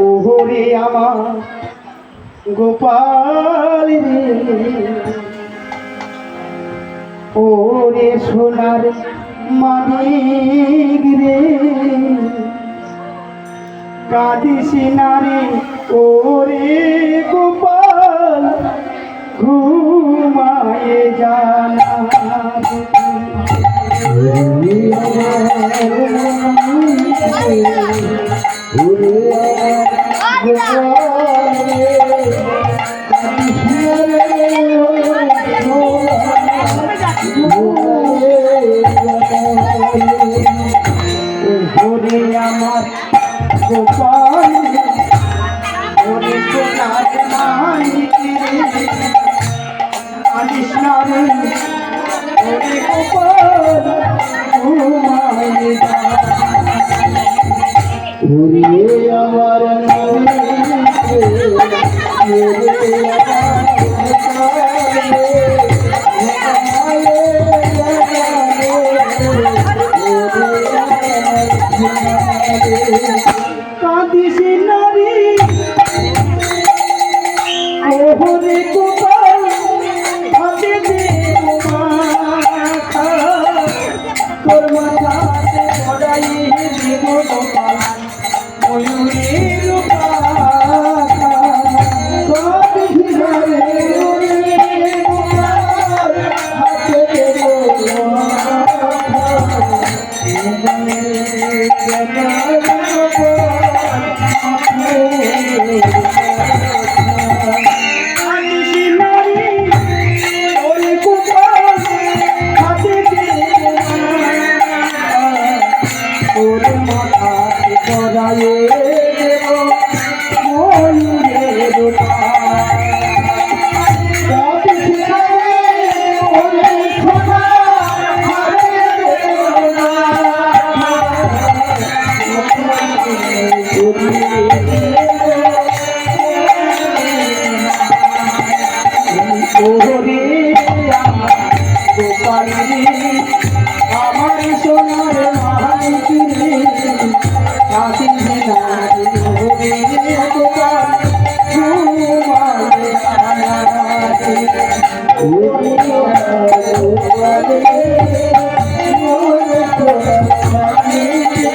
ওরে আমার গোপাল রে, ওরে সোনার মানিক রে, কাঁদিস না রে ওরে গোপাল, ঘুমায়ে জানা। আমার গোপাল, ওরে সোনার মানিক রে, কাঁদিস না রে ওরে গোপাল, ঘুমায়ে জানা। ওরে আমার কাঁদিস নারী ওরে গোপাল, হাতে দে মাথা, তোর মাথাতে পড়াই দিব গোপাল ময়ূরের পাখা। কাঁদিস তোরে আমার গোপাল রে, আমার সোনার মানিক রে, কাঁদিবে না রে গোপাল, ঘুমাবে না রে। ওরে গোপাল রে, মোর গোপাল রে, কাঁদিবে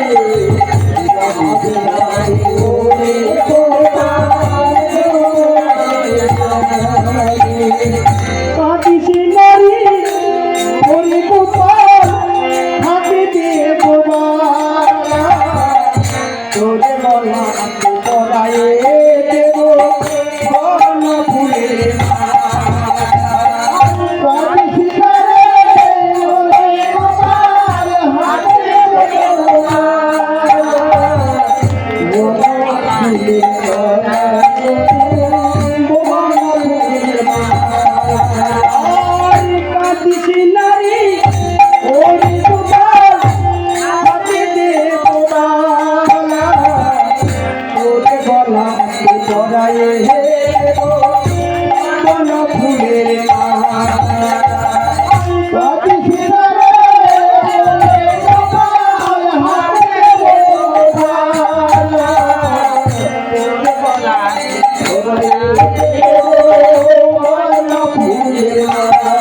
না রে কাঁদিস নারী ওরে গোপাল, হাতে দিয়ে গোবালা, তোরে বলা পড়ায়ে দেব বন ফুলের কাঁদিস নারী ওরে গোপাল, হাতে দিয়ে গোবালা, বন ফুলের কাঁদিস নারী ওরে গোপাল, হাতে দে গোবালা, তোরে গলা পরায়ে বন ফুলের মালা। কাঁদিস নারী ওরে গোপাল, হাতে দে গোবালা, তোরে গলা পরায়ে বন ফুলের মালা।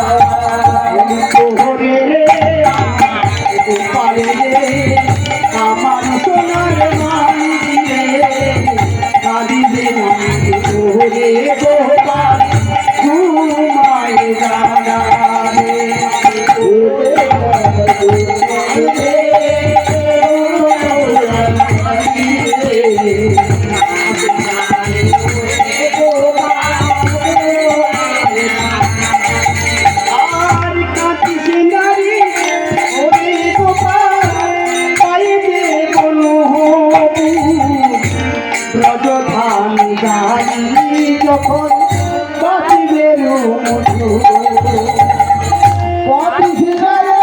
তোরে গোপাল রে, আমার সোনার মানিক রে, কাঁদিবে না তোরে গোপাল, ঘুমায় না রে। আর কাঁদিস নারী ওরে গোপাল, পাইবে বনহবু, ব্রজধাম গাড়ি যখন বাঁচিবে মধু। কাঁদিস নারী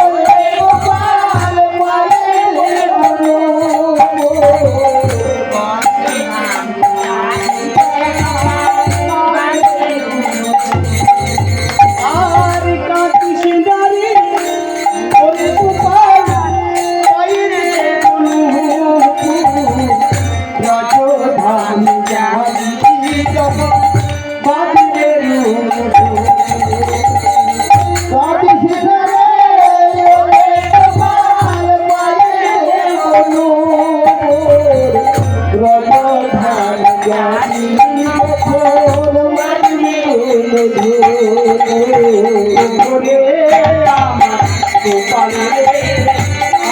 ওরে গোপাল, পাইবে বনহবু, আর কাঁদিস নারী ওরে গোপাল, পাইবে বনহবু, ব্রজধাম গাড়ি যখন বাঁচিবে মধু। কাঁদিস নারী ওরে গোপাল, পাইবে বনহবু, ব্রজধাম গাড়ি যখন বাঁচিবে মধু। ওরে আমার গোপাল রে,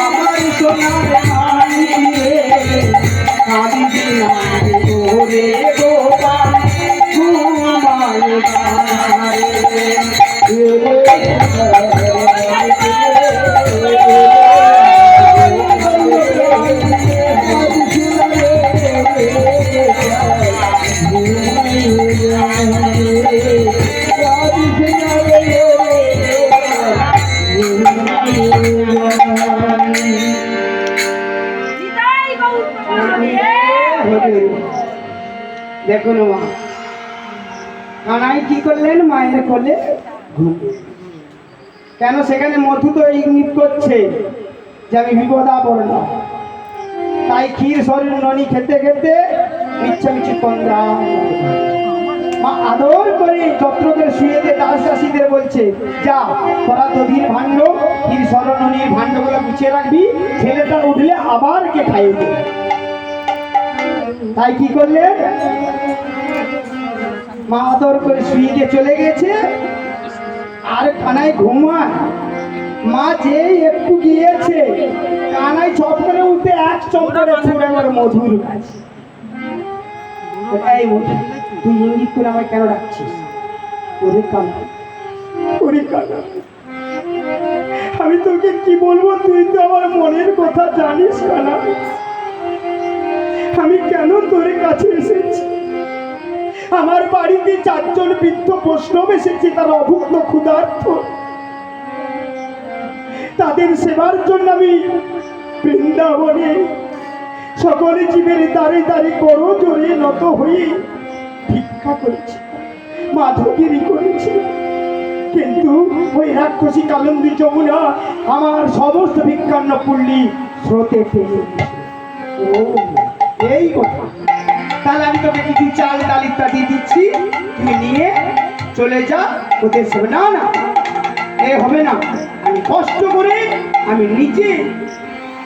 আমার সোনার মানিক রে, কাঁদিবে না রে গোপাল, ঘুমায় না রে। নিতাই গৌর প্রমাণে দেখুন মা, কানাই কি করলেন, মায়ের কোলে ঘুম। কেন সেখানে মধু তো ইঙ্গিত করছে যে আমি বিপদাপন্ন, তাই ক্ষীর শরীর ননি খেতে খেতে মিচ্ছামিছি তন্দ্রা। মা আদর করে যত্রদের শুয়ে দিয়ে দাস দাসীদের বলছে, যা তোরা দধির ভাণ্ড, ক্ষীর শরণনির ভাণ্ডগুলো গুছিয়ে রাখবি, ছেলেটা উঠলে আবার কে খাইয়ে দেবে। তাই কি করলেন, মা আদর করে শুয়ে দিয়ে চলে গেছে, আর কানাই ঘুমায়। মা যে একটু গিয়েছে, কানাই চপ করে উঠে এক চম্পরে ছুড়ে আমার মধুর কাছে। এই মধু, তুই ইঙ্গিত করে আমায় কেন ডাকছিস? ওরে কানা, ওরে কানা, আমি তোকে কি বলবো, তুই তো আমার মনের কথা জানিস কানা। আমি কেন তোর কাছে এসেছি? আমার বাড়িতে 4 জন বৃদ্ধ বৈষ্ণব এসেছে, তারা অভুক্ত ক্ষুধার্ত। তাদের সেবার জন্য আমি বৃন্দাবনে সকলে জীবের দ্বারে দ্বারে করো জোরে নত হয়ে ভিক্ষা করেছি। মাধবগিরি করেছিল, কিন্তু ওই রাক্ষসী কালন্দী যমুনা আমার সমস্ত ভিক্ষান্ন পুল্লি স্রোতে ফেলে দিয়েছে। ও এই কথা, তাহলে আমি তোকে কিছু চাল ডাল ইত্যাদি দিচ্ছি, তুই নিয়ে চলে যা ওদের সঙ্গে। না না, এ হবে না, আমি কষ্ট করে আমি নিজে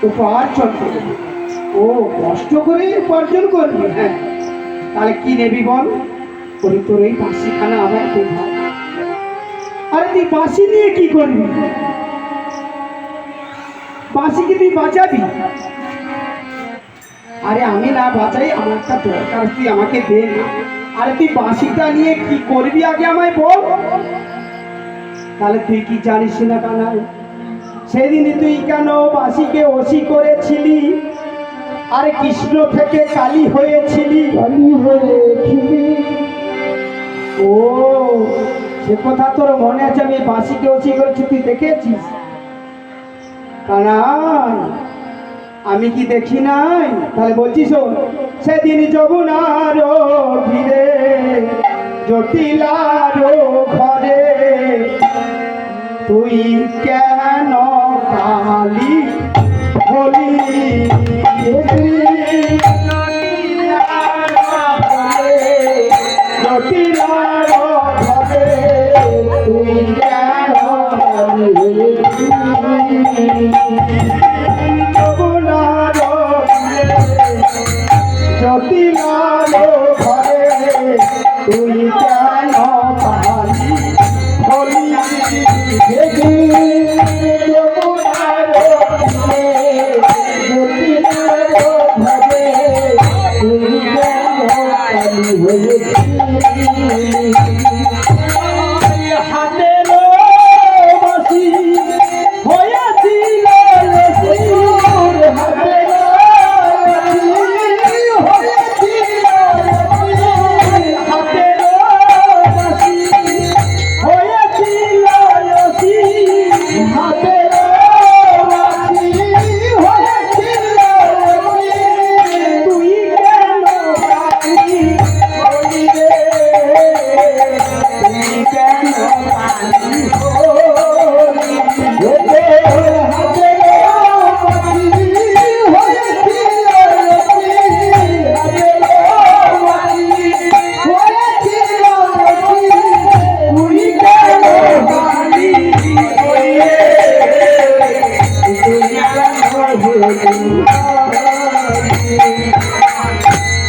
উপার্জন করব। ও কষ্ট করে উপার্জন করবি? হ্যাঁ, তাহলে কি নেবি বল? ওই তোর এই বাঁশিখানা আমার দেখায়। আরে তুই বাঁশি নিয়ে কি করবি? বাঁশিকে তুই বাজাবি? আরে আমি না বাজাই, আমার একটা দরকার, তুই আমাকে দে না। আরে তুই বাঁশিটা নিয়ে কি করবি আগে আমায় বল। তাহলে তুই কি জানিস না কানাই, সেদিন তুই কেন বাঁশিকে অসি করেছিলি? আরে কৃষ্ণ থেকে কালী হয়েছিলি। ও সে কথা তোর মনে আছে, আমি বাঁশিকে অসি করেছি, তুই দেখেছিস? কানাই আমি কি দেখি নাই? তাহলে বলছি শোন, সেদিন যমুনার ঘিরে জটিলার ঘরে তুই কেন কালি হলি? জটিলার ঘরে তুই কেন কালি হলি? জটিলার ঘরে তুই কেন কালি হলি? হাতের বাঁশি হয়েছিল, হাতের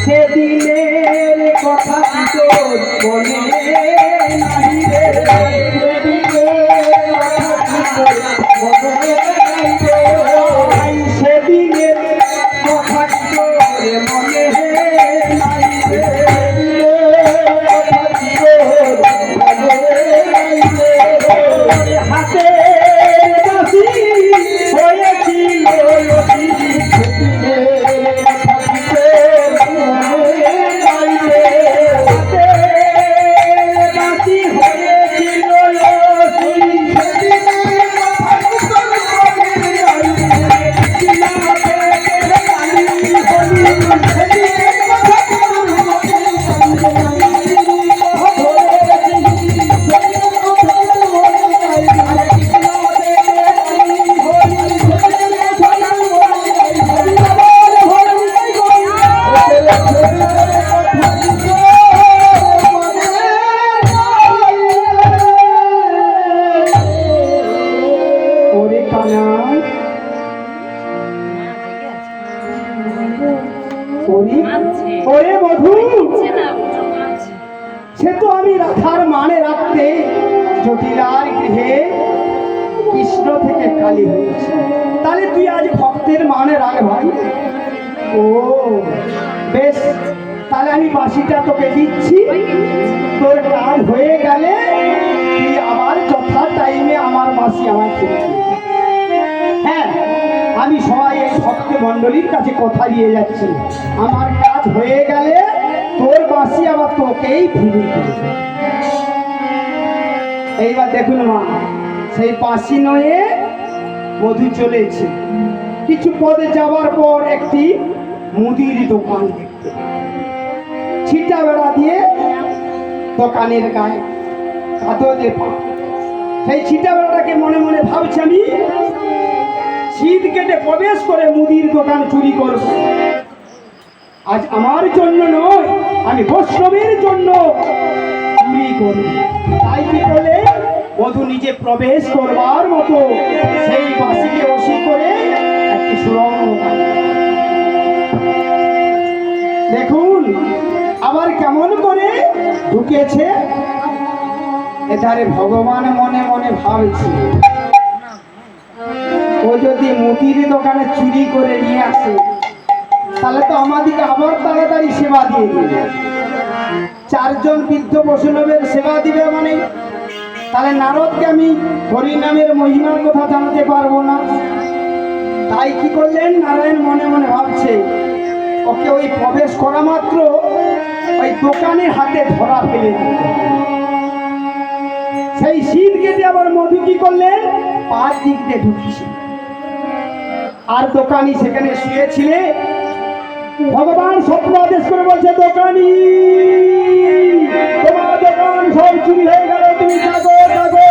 সেদিনের কথা তোর মনে নাই রে, সেদিনের কথা তোর মনে নাই রে, হাতে বাঁশি হয়েছিল ওরে বধূ, সে তো আমি রাখার মানে রাখতে জটিলার গৃহে কৃষ্ণ থেকে কালী হয়েছে, তাহলে তুই আজ ভক্তের মানে রাখ ভাই। ও বেশ, তাহলে আমি বাঁশিটা তোকে দিচ্ছি, তোর কাজ হয়ে গেলে তুই আবার যথা টাইমে আমার বাঁশি আমায় ফিরে দিবি। হ্যাঁ, আমি সবাই এই ভক্ত মণ্ডলীর কাছে কথা দিয়ে যাচ্ছি, আমার কাজ হয়ে গেলে তোর বাঁশি আবার তোকেই ফিরিয়ে দেবে। এইবার দেখুন মা, সেই বাঁশি নয়ে বধূ চলেছে। কিছু পদে যাওয়ার পর একটি মুদির দোকান দেখতে, ছিটা বেড়া দিয়ে দোকানের গায়ে কাদলে পা। সেই ছিটাবেলাটাকে মনে মনে ভাবছি আমি শীত কেটে প্রবেশ করে মুদির দোকান চুরি করব। আজ আমার জন্য নয়, আমি বৈষ্ণবের জন্য চুরি করব। তাই কি করলে মধু নিজে প্রবেশ করবার মতো সেই বাসিকে বসি করে একটি সুরঙ্গ বানায়। দেখুন আবার কেমন করে ঢুকেছে। এধারে ভগবান মনে মনে ভাবছে ও যদি মুদির দোকানে চুরি করে নিয়ে আসে তাহলে তো আমাদেরকে আবার তাড়াতাড়ি সেবা দিয়ে দিবে। চারজন বৃদ্ধ বৈষ্ণবের সেবা দিবে মানে তাহলে নারদকে আমি হরিনামের মহিমার কথা জানাতে পারবো না। তাই কি করলেন, নারায়ণ মনে মনে ভাবছে ওকে ওই প্রবেশ করা মাত্র ওই দোকানের হাতে ধরা ফেলে দিল। সেই শীত কেটে আবার মধু কি করলেন, পাঁচ দিক দিয়ে ঢুকছে। আর দোকানি সেখানে শুয়েছিলে। ভগবান স্বপ্ন আদেশ করে বলছে, দোকানি তোমার দোকান সব চুরি হয়ে গেল, তুমি জাগো জাগো,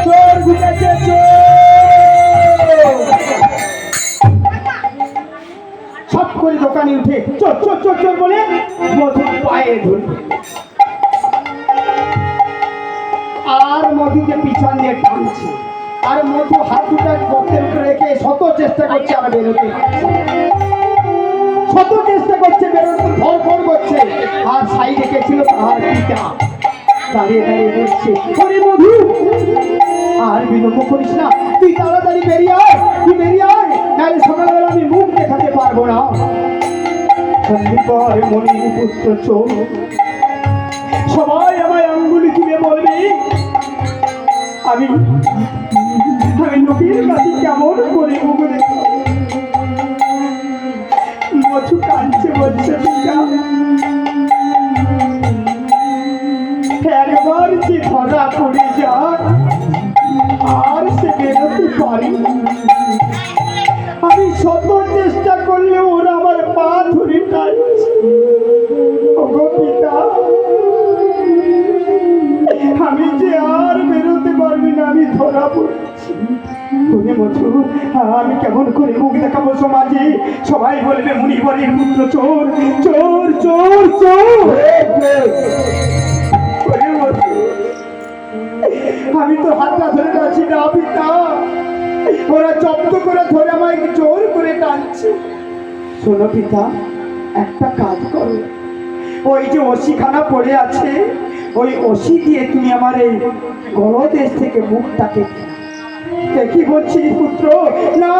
চোর ঢুকেছে চোর। সব করে দোকানি উঠে চোর চোর চোর চোর বলে মধু পায়ে ধরবে আর মধুকে পিছন দিয়ে টানছে। আর মধু হাত দুটা গর্তের উপরে রেখে শত চেষ্টা করছে আর বেরোতে পারছে না। শত চেষ্টা করছে বেরোতে, ধরফর করছে। আর সাইডে কে ছিল তাহার পিতা দাঁড়িয়ে দাঁড়িয়ে বলছে, ওরে মধু আর বিলম্ব করিস না, তুই তাড়াতাড়ি বেরিয়ে আয়, তুই বেরিয়ে আয়, নাহলে সকালবেলা আমি মুখ দেখাতে পারবো না। সন্দীপর মণির পুত্র চোর, সবাই আমায় আঙ্গুলি তুলে বলবে আমি লোকের কাছে কেমন করে মুখ দেখব। মধু কাঁদছে, বলছে পিতা একবার যে ধরা পড়ে যায় আর সে বেরোতে পারে না। আমি শত চেষ্টা করলে ওরা আমার পা ধরে টানছে। ওগো পিতা আমি যে আর বেরোতে পারবি না, আমি ধরা পড়েছি। আমি কেমন করে মুখ দেখাবো সমাজে? সবাই বলবে মুনিবরের পুত্র চোর চোর চোর চোর। আমি তো হাতটা ধরে টানছি না পিতা, ওরা জব্দ করে ধরে আমায় জোর করে টানছে। শোনো পিতা, একটা কাজ করো, ওই যে অসিখানা পড়ে আছে ওই অসি দিয়ে তুমি আমার এই গলদেশ থেকে মুখটাকে দেখি বলছি পুত্র না।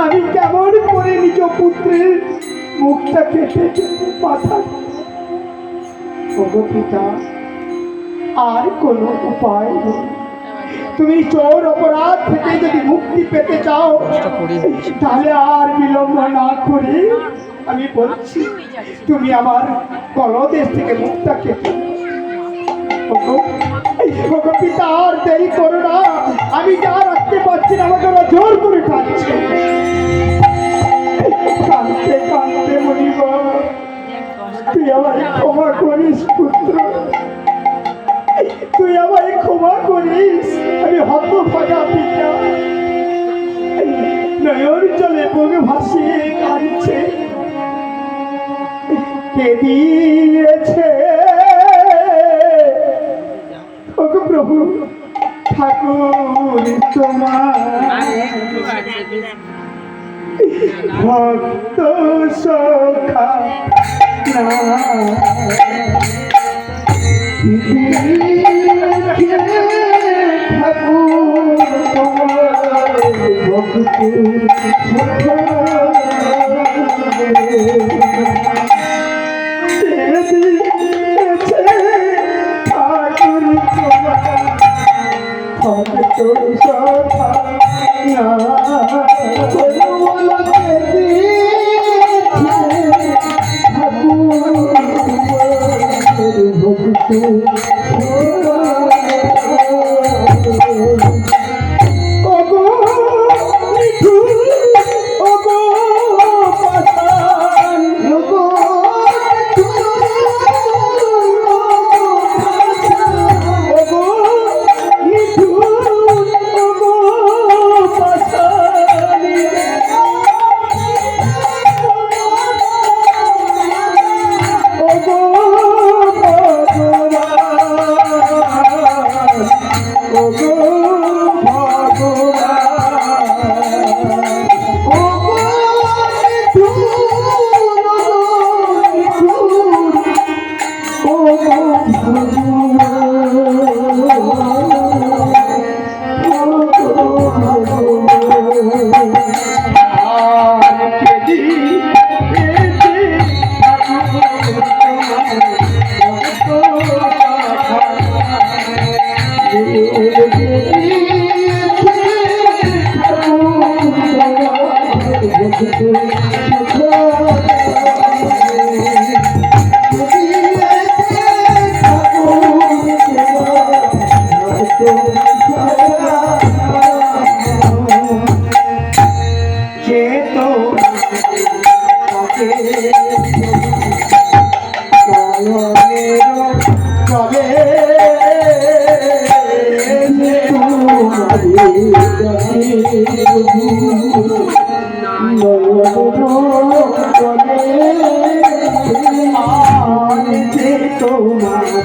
আমি কেমন করে নিজ পুত্রের মুখটা কেটে মাথা। পিতা আর কোনো উপায় নেই, তুমি চোর অপরাধ থেকে যদি মুক্তি পেতে চাও তাহলে আর বিলম্ব না করে আমি বলছি তুমি আমার গলদেশ থেকে মুখটা কেটে। পিতা আর দেরি করো না, আমি যা রাখতে পারছি না আমাকে ওরা জোর করে টানছে। কাঁদতে কাঁদতে বলিব তুই আমায় ক্ষমা করিস পুত্র, তুই আমায় ক্ষমা করিস। আমি হতভাগা পিতা, নয়ন জলে বুক ভাসিয়ে কাঁদছে। কে দিয়েছে প্রভু ঠাকুর তোমার ভক্ত সখা ঠাকুর তোমার ভক্ত ঠাকুর তোমার ভক্ত সখা তোমার